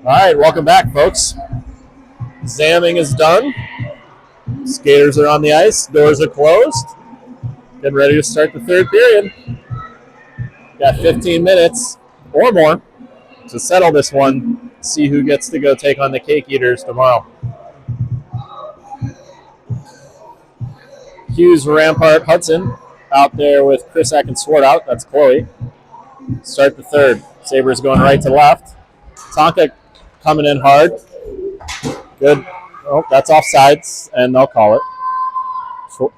All right, welcome back, folks. Zamming is done. Skaters are on the ice. Doors are closed. Getting ready to start the third period. Got 15 minutes or more to settle this one. See who gets to go take on the Cake Eaters tomorrow. Hughes, Rampart, Hudson out there with Krisak and Swart out. That's Chloe. Start the third. Sabers going right to left. Tonka coming in hard. Good. Oh, that's offsides, and they'll call it.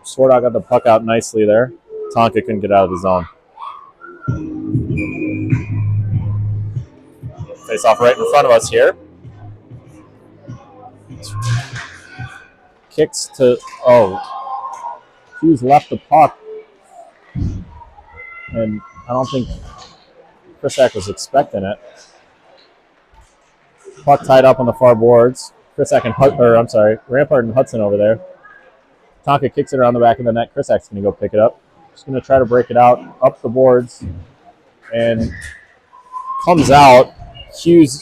Swartout got the puck out nicely there. Tonka couldn't get out of the zone. Face off right in front of us here. Kicks to, Hughes left the puck. And I don't think Krisak was expecting it. Puck tied up on the far boards. Krisak and Rampart and Hudson over there. Tonka kicks it around the back of the net. Krisak's going to go pick it up. Just going to try to break it out up the boards. And comes out. Hughes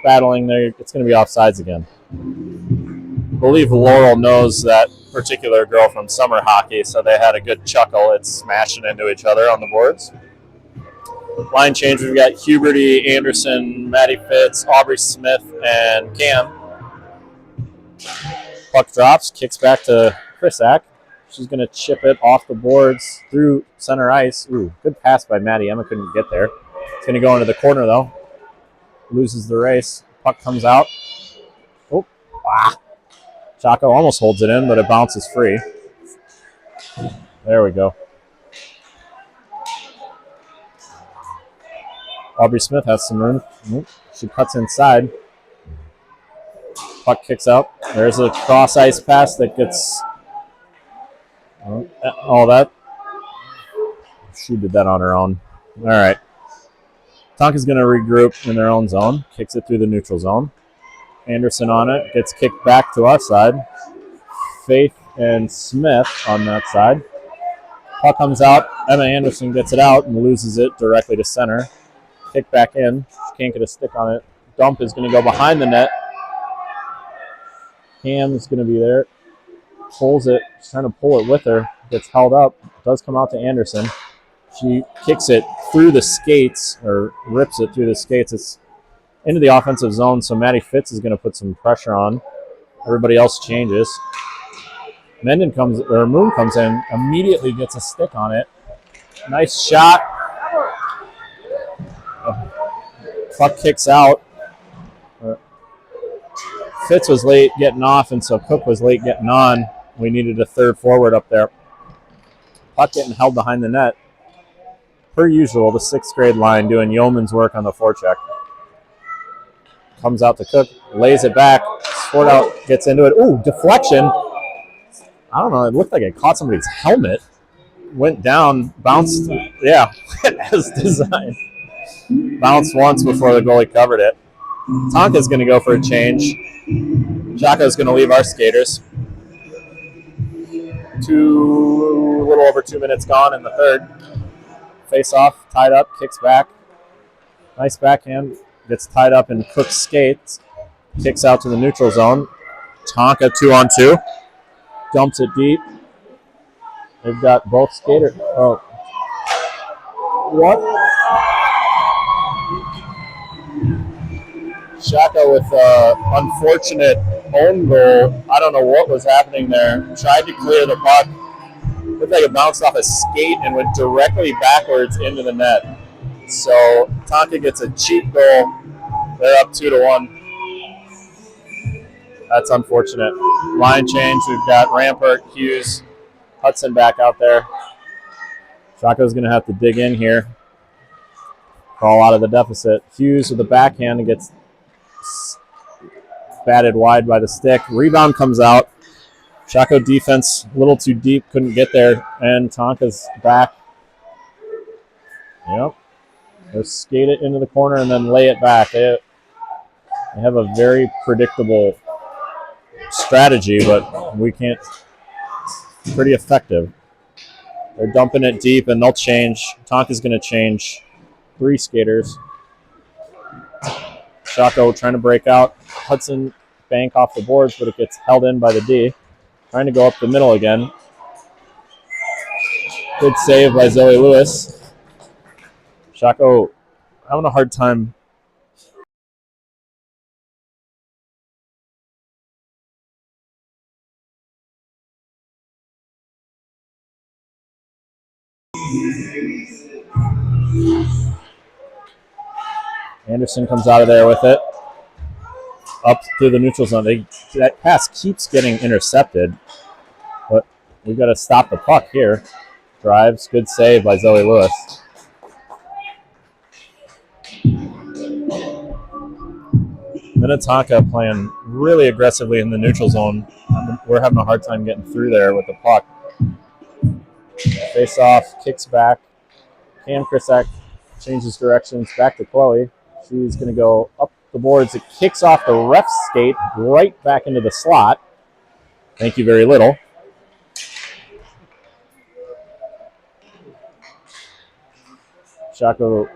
battling there. It's going to be offsides again. I believe Laurel knows that particular girl from summer hockey, so they had a good chuckle. It's smashing into each other on the boards. Line change, we've got Huberty, Anderson, Maddie Fitz, Aubrey Smith, and Cam. Puck drops, kicks back to Krisak. She's going to chip it off the boards through center ice. Ooh, good pass by Maddie. Emma couldn't get there. It's going to go into the corner, though. Loses the race. Puck comes out. Oh, Chaco almost holds it in, but it bounces free. There we go. Aubrey Smith has some room. She cuts inside. Puck kicks out. There's a cross ice pass that gets all that. She did that on her own. All right. Tonka's going to regroup in their own zone. Kicks it through the neutral zone. Anderson on it. Gets kicked back to our side. Faith and Smith on that side. Puck comes out. Emma Anderson gets it out and loses it directly to center. Kick back in. She can't get a stick on it. Dump is going to go behind the net. Cam is going to be there. Pulls it. She's trying to pull it with her. Gets held up. Does come out to Anderson. She kicks it through the skates, or rips it through the skates. It's into the offensive zone, so Maddie Fitz is going to put some pressure on. Everybody else changes. Moon comes in, immediately gets a stick on it. Nice shot. Puck kicks out. Fitz was late getting off, and so Cook was late getting on. We needed a third forward up there. Puck getting held behind the net. Per usual, the 6th grade line doing yeoman's work on the forecheck. Comes out to Cook, lays it back. Swartout gets into it. Ooh, deflection. I don't know. It looked like it caught somebody's helmet. Went down, bounced. Yeah, as designed. Bounced once before the goalie covered it. Tonka's going to go for a change. Chaco's going to leave our skaters. A little over 2 minutes gone in the third. Face off, tied up, kicks back. Nice backhand. Gets tied up in Cook's skates. Kicks out to the neutral zone. Tonka 2-on-2. Dumps it deep. They've got both skaters. Oh. What? Chaco with unfortunate own goal. I don't know what was happening there. Tried to clear the puck. Looked like it bounced off a skate and went directly backwards into the net. So Tonka gets a cheap goal. They're up 2-1. That's unfortunate. Line change. We've got Rampart, Hughes, Hudson back out there. Chaco's going to have to dig in here. Crawl out of the deficit. Hughes with the backhand and gets batted wide by the stick. Rebound comes out. Chaco defense a little too deep, couldn't get there, and Tonka's back. Yep. They'll skate it into the corner and then lay it back. They have a very predictable strategy, but we can't. It's pretty effective. They're dumping it deep, and they'll change. Tonka's going to change 3 skaters. Shako trying to break out. Hudson bank off the boards, but it gets held in by the D. Trying to go up the middle again. Good save by Zoe Lewis. Shako having a hard time. Anderson comes out of there with it. Up through the neutral zone. That pass keeps getting intercepted, but we've got to stop the puck here. Drives, good save by Zoe Lewis. Minnetonka playing really aggressively in the neutral zone. We're having a hard time getting through there with the puck. Face off, kicks back. Cam Krisak changes directions back to Chloe. She's going to go up the boards. It kicks off the ref's skate right back into the slot. Thank you very little. Shako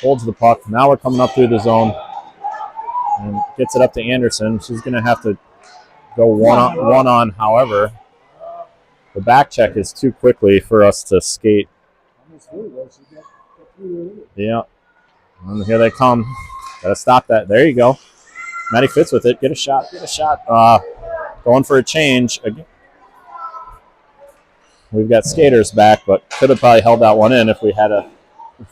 holds the puck. Now we're coming up through the zone and gets it up to Anderson. She's going to have to go one on. However, the back check is too quickly for us to skate. Yeah. And here they come. Got to stop that. There you go. Maddie Fitz with it. Get a shot. Going for a change. Again. We've got skaters back, but could have probably held that one in if we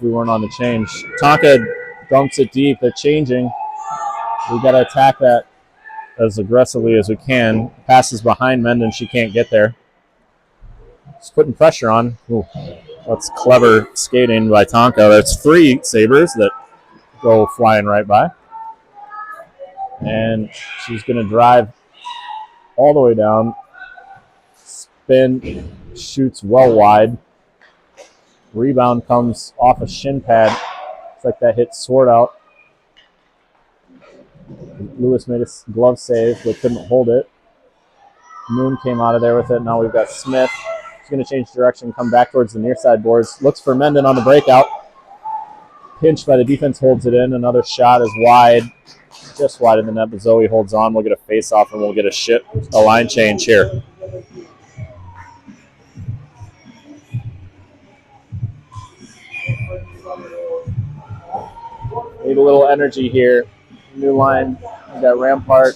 weren't on the change. Tonka dumps it deep. They're changing. We've got to attack that as aggressively as we can. Passes behind Menden. She can't get there. Just putting pressure on. Ooh, that's clever skating by Tonka. That's 3 Sabers that go flying right by. And she's going to drive all the way down. Spin, shoots well wide. Rebound comes off a shin pad. It's like that hit Sword out. Lewis made a glove save, but couldn't hold it. Moon came out of there with it. Now we've got Smith. She's going to change direction, come back towards the near side boards. Looks for Menden on the breakout. Pinched by the defense, holds it in. Another shot is wide, just wide of the net, but Zoe holds on. We'll get a face-off, and we'll get a line change here. Need a little energy here. New line. We got Rampart,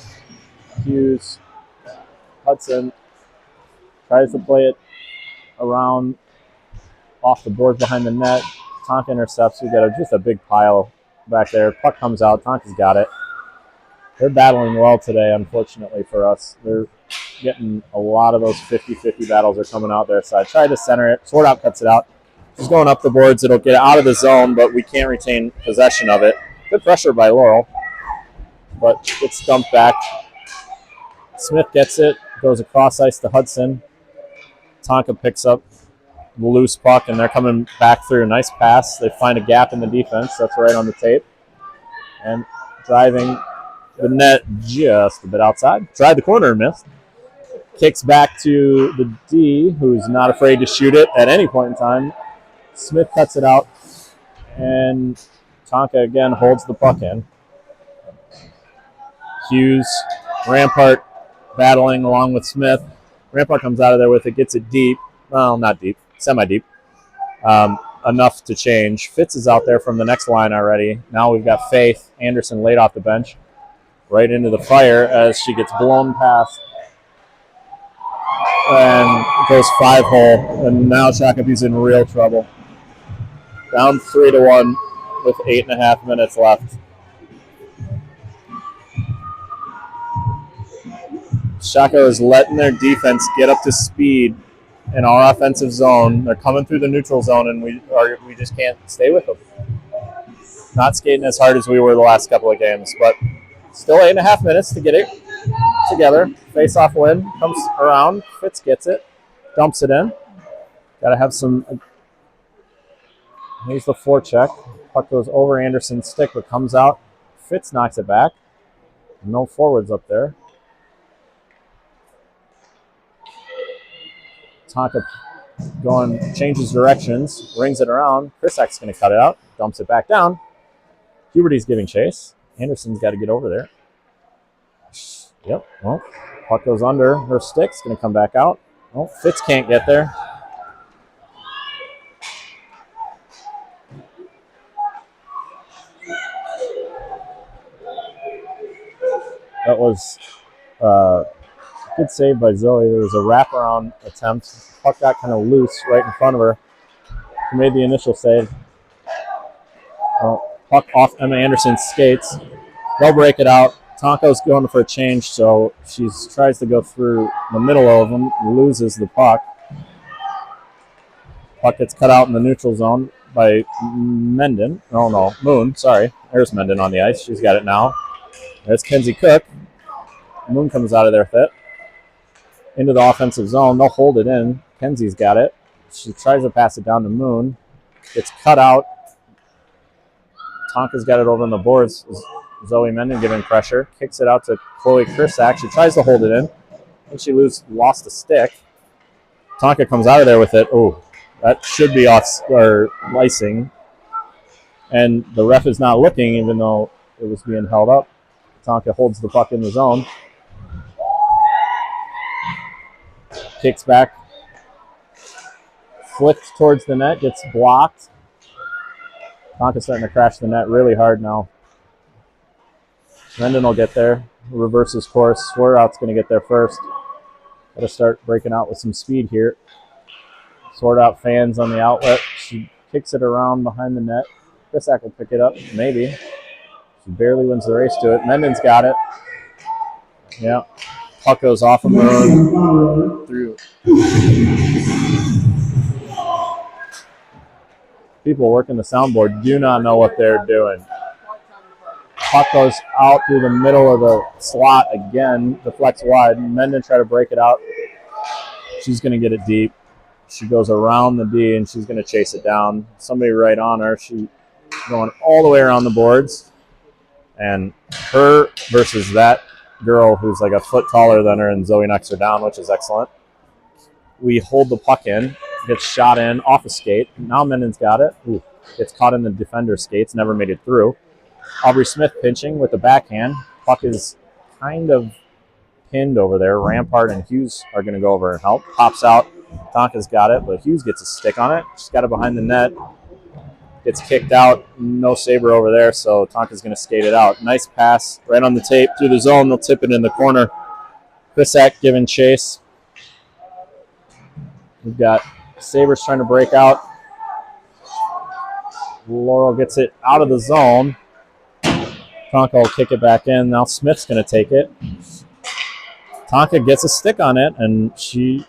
Hughes, Hudson. Tries to play it around off the board behind the net. Tonka intercepts. We got just a big pile back there. Puck comes out. Tonka's got it. They're battling well today, unfortunately for us. They're getting a lot of those 50-50 battles are coming out their side. Tried to center it. Sword out cuts it out. She's going up the boards. It'll get out of the zone, but we can't retain possession of it. Good pressure by Laurel, but gets dumped back. Smith gets it. Goes across ice to Hudson. Tonka picks up the loose puck, and they're coming back through. Nice pass. They find a gap in the defense. That's right on the tape. And driving the net just a bit outside. Tried the corner and missed. Kicks back to the D, who's not afraid to shoot it at any point in time. Smith cuts it out, and Tonka again holds the puck in. Hughes, Rampart battling along with Smith. Rampart comes out of there with it, gets it deep. Well, not deep, semi-deep. Enough to change. Fitz is out there from the next line already. Now we've got Faith Anderson laid off the bench. Right into the fire as she gets blown past. And goes 5-hole. And now Shakopee's in real trouble. Down 3-1 with 8.5 minutes left. Shako is letting their defense get up to speed in our offensive zone. They're coming through the neutral zone, and we just can't stay with them. Not skating as hard as we were the last couple of games, but still 8.5 minutes to get it together. Face-off win comes around. Fitz gets it, dumps it in. Got to have some. Here's the forecheck. Puck goes over Anderson's stick, but comes out. Fitz knocks it back. No forwards up there. Tonka changes directions, rings it around. Krisak's going to cut it out, dumps it back down. Huberty's giving chase. Anderson's got to get over there. Yep, well, puck goes under her stick. It's going to come back out. Well, Fitz can't get there. That was a good save by Zoe. There was a wraparound attempt. Puck got kind of loose right in front of her. She made the initial save. Well, puck off Emma Anderson's skates. They'll break it out. Tonko's going for a change, so she tries to go through the middle of them, loses the puck. Puck gets cut out in the neutral zone by Menden. Oh, no, Moon, sorry. There's Menden on the ice. She's got it now. There's Kenzie Cook. Moon comes out of there with it. Into the offensive zone. They'll hold it in. Kenzie's got it. She tries to pass it down to Moon. It's cut out. Tonka's got it over on the boards. Zoe Menden giving pressure. Kicks it out to Chloe Krisak. She tries to hold it in. And she lost a stick. Tonka comes out of there with it. Oh, that should be icing. And the ref is not looking, even though it was being held up. Tonka holds the puck in the zone. Kicks back. Flips towards the net. Gets blocked. Tonka's starting to crash the net really hard now. Menden will get there. Reverses course. Swartout's going to get there first. Got to start breaking out with some speed here. Swartout fans on the outlet. She kicks it around behind the net. Krisak will pick it up. Maybe. She barely wins the race to it. Menden's got it. Yeah. Puck goes off of her. Through. People working the soundboard do not know what they're doing. Puck goes out through the middle of the slot again. Deflects wide. Menden try to break it out. She's going to get it deep. She goes around the D, and she's going to chase it down. Somebody right on her. She's going all the way around the boards. And her versus that girl who's like a foot taller than her, and Zoe knocks her down, which is excellent. We hold the puck in. Gets shot in off a skate. Now Menden's got it. Ooh, gets caught in the defender's skates. Never made it through. Aubrey Smith pinching with the backhand. Puck is kind of pinned over there. Rampart and Hughes are going to go over and help. Pops out. Tonka's got it, but Hughes gets a stick on it. She's got it behind the net. Gets kicked out. No Saber over there, so Tonka's going to skate it out. Nice pass right on the tape through the zone. They'll tip it in the corner. Krisak giving chase. We've got Sabers trying to break out. Laurel gets it out of the zone. Tonka will kick it back in. Now Smith's going to take it. Tonka gets a stick on it, and she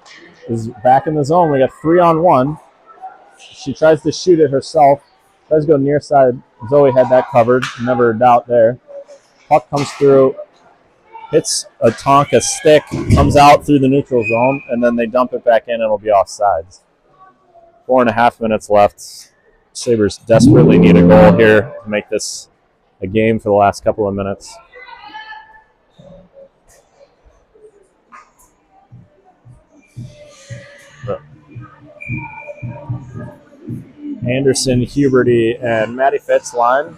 is back in the zone. We got 3-on-1. She tries to shoot it herself. Tries to go near side. Zoe had that covered. Never a doubt there. Puck comes through. Hits a Tonka stick. Comes out through the neutral zone, and then they dump it back in, and it'll be offsides. 4.5 minutes left. Sabres desperately need a goal here to make this a game for the last couple of minutes. Anderson, Huberty, and Maddie Fitz line.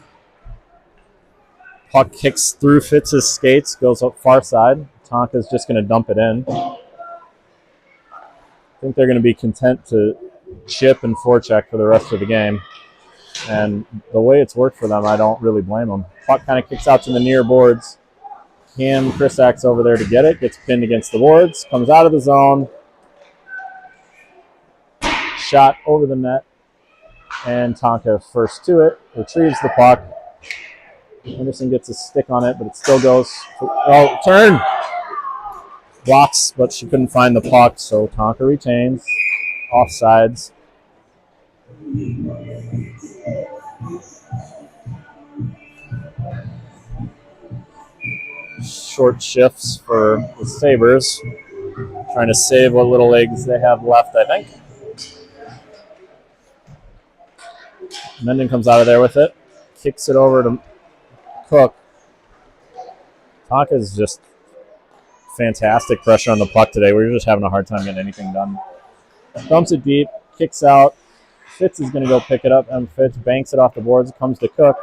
Puck kicks through Fitz's skates, goes up far side. Tonka's just going to dump it in. I think they're going to be content to chip and forecheck for the rest of the game. And the way it's worked for them, I don't really blame them. Puck kind of kicks out to the near boards. Kim Krisak's over there to get it. Gets pinned against the boards. Comes out of the zone. Shot over the net. And Tonka first to it. Retrieves the puck. Anderson gets a stick on it, but it still goes. Oh, turn! Blocks, but she couldn't find the puck, so Tonka retains. Offsides. Short shifts for the Sabres. Trying to save what little legs they have left, I think. Menden comes out of there with it. Kicks it over to Cook. Tonka's just fantastic pressure on the puck today. We were just having a hard time getting anything done. Dumps it deep. Kicks out. Fitz is going to go pick it up. And Fitz banks it off the boards. Comes to Cook.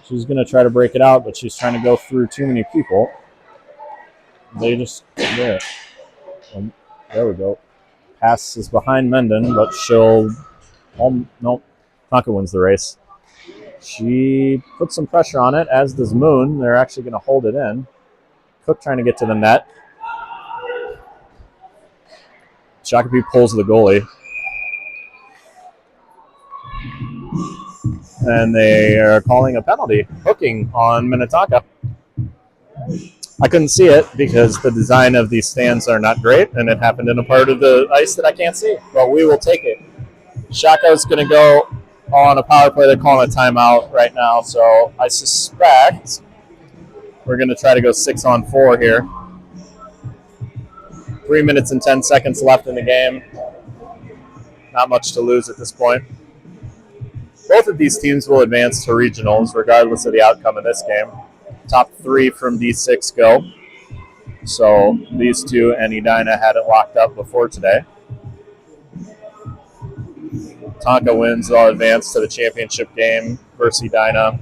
She's going to try to break it out, but she's trying to go through too many people. They just, there. There we go. Pass is behind Menden, but she'll, nope, Tonka wins the race. She puts some pressure on it, as does Moon. They're actually going to hold it in. Cook trying to get to the net. Shakopee pulls the goalie. And they are calling a penalty, hooking on Minnetonka. I couldn't see it because the design of these stands are not great, and it happened in a part of the ice that I can't see. But we will take it. Shako's going to go on a power play. They're calling a timeout right now, so I suspect we're going to try to go 6-on-4 here. 3 minutes and 10 seconds left in the game. Not much to lose at this point. Both of these teams will advance to regionals regardless of the outcome of this game. Top 3 from D6 go. So these two and Edina had it locked up before today. Tonka wins, they'll advance to the championship game versus Edina.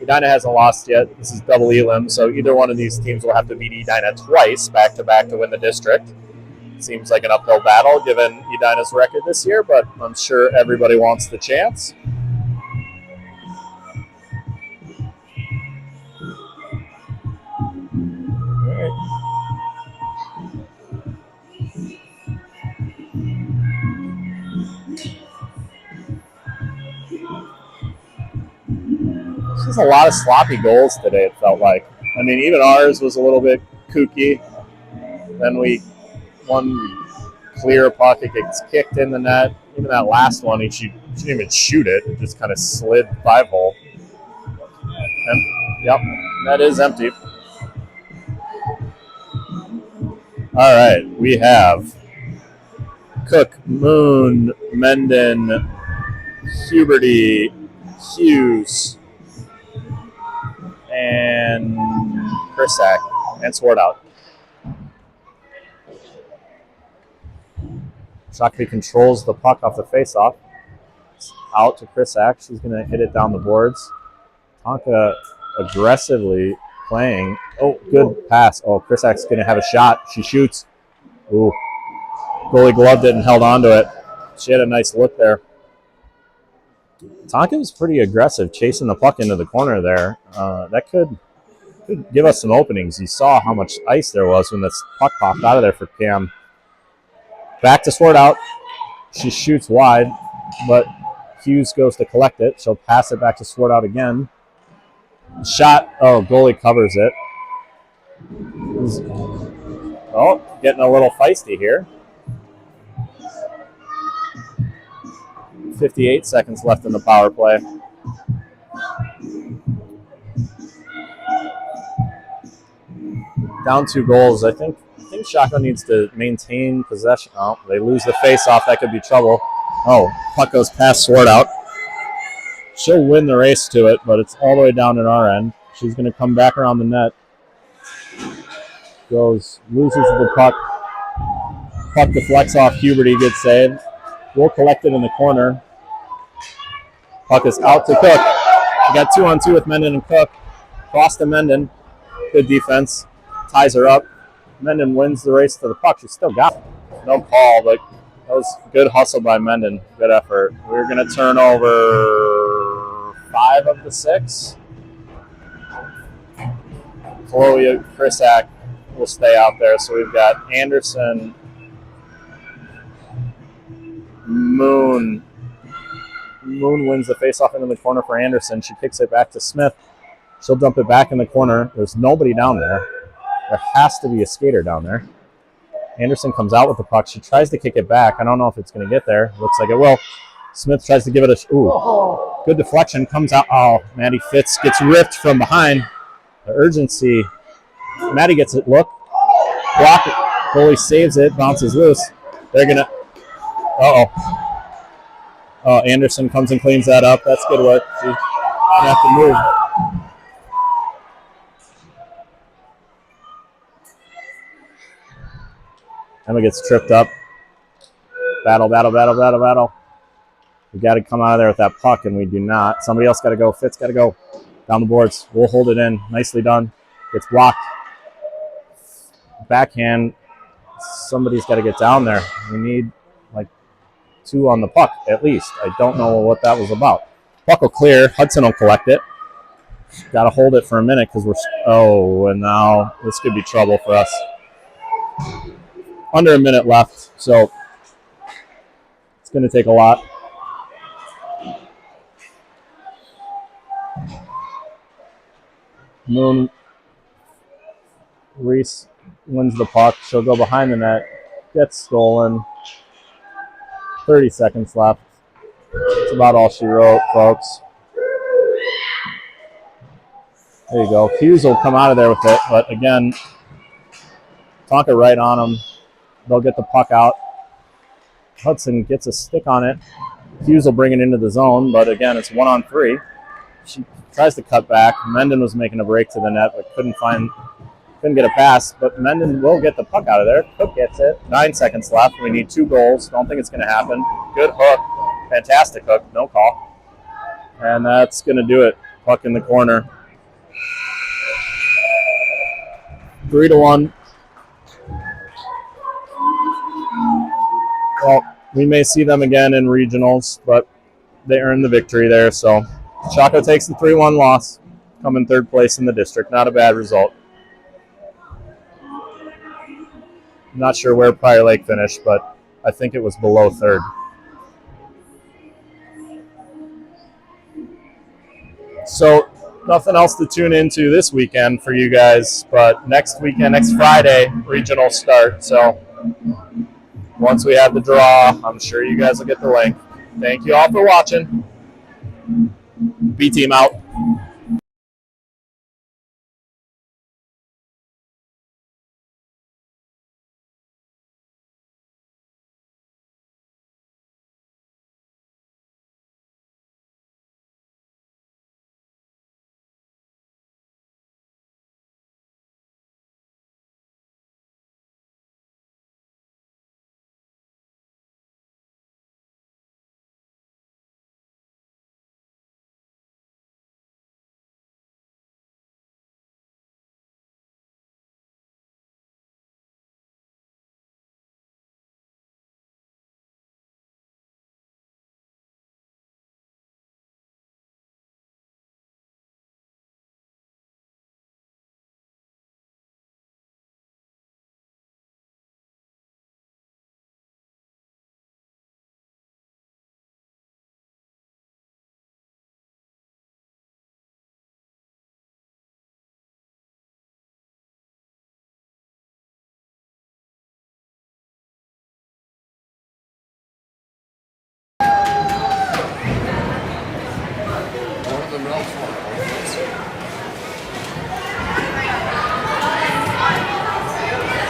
Edina hasn't lost yet. This is double elim, so either one of these teams will have to beat Edina twice back-to-back to win the district. Seems like an uphill battle given Edina's record this year, but I'm sure everybody wants the chance. There's a lot of sloppy goals today, it felt like. I mean, even ours was a little bit kooky. Then one clear puck, it gets kicked in the net. Even that last one, she didn't even shoot it. It just kind of slid 5-hole. And, yep, that is empty. All right, we have Cook, Moon, Menden, Huberty, Hughes, and Krisak, and Swartout. Shakopee controls the puck off the faceoff. Out to Krisak. She's going to hit it down the boards. Tonka aggressively playing. Oh, good pass. Oh, Krisak's going to have a shot. She shoots. Ooh. Goalie gloved it and held on to it. She had a nice look there. Tonka was pretty aggressive, chasing the puck into the corner there. That could give us some openings. You saw how much ice there was when this puck popped out of there for Cam. Back to Swartout. She shoots wide, but Hughes goes to collect it. She'll pass it back to Swartout again. Shot. Oh, goalie covers it. Oh, getting a little feisty here. 58 seconds left in the power play. Down 2 goals. I think Shaka needs to maintain possession. Oh, they lose the face-off. That could be trouble. Oh, puck goes past Swartout. She'll win the race to it, but it's all the way down at our end. She's going to come back around the net. Loses the puck. Puck deflects off Huberty. Good save. We'll collect it in the corner. Puck is out to Cook. We got 2-on-2 with Menden and Cook. Cross to Menden. Good defense. Ties her up. Menden wins the race to the puck. She still got it. No call, but that was good hustle by Menden. Good effort. We're going to turn over 5 of the 6. Chloe Krisak will stay out there. So we've got Anderson, Moon. Moon wins the faceoff into the corner for Anderson. She kicks it back to Smith. She'll dump it back in the corner. There's nobody down there. There has to be a skater down there. Anderson comes out with the puck. She tries to kick it back. I don't know if it's going to get there. Looks like it will. Smith tries to give it a... Ooh. Good deflection. Comes out. Oh, Maddie Fitz gets ripped from behind. The urgency. Maddie gets it. Look. Block it. Goalie saves it. Bounces loose. They're going to... Uh-oh. Oh, Anderson comes and cleans that up. That's good work. She's going to have to move. Emma gets tripped up. Battle. We got to come out of there with that puck, and we do not. Somebody else got to go. Fitz got to go. Down the boards. We'll hold it in. Nicely done. Gets blocked. Backhand. Somebody's got to get down there. We need like 2 on the puck at least. I don't know what that was about. Puck will clear. Hudson will collect it. Got to hold it for a minute because we're... Oh, and now this could be trouble for us. Under a minute left, so it's going to take a lot. Moon Reese wins the puck. She'll go behind the net. Gets stolen. 30 seconds left. That's about all she wrote, folks. There you go. Hughes will come out of there with it, but again, Tonka right on them. They'll get the puck out. Hudson gets a stick on it. Hughes will bring it into the zone, but again, it's 1-on-3. She tries to cut back. Menden was making a break to the net, but couldn't get a pass. But Menden will get the puck out of there. Cook gets it. 9 seconds left. We need 2 goals. Don't think it's going to happen. Good hook. Fantastic hook. No call. And that's going to do it. Puck in the corner. 3-1. Well, we may see them again in regionals, but they earned the victory there. So Chaco takes the 3-1 loss, come in 3rd place in the district. Not a bad result. I'm not sure where Prior Lake finished, but I think it was below 3rd. So nothing else to tune into this weekend for you guys, but next weekend, next Friday, regional start. So once we have the draw, I'm sure you guys will get the link. Thank you all for watching. B-Team out.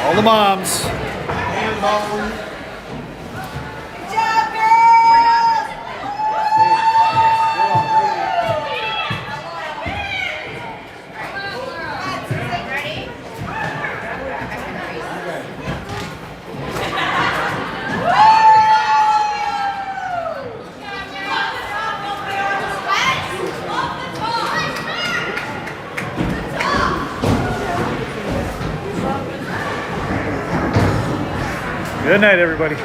All the moms. Good night, everybody.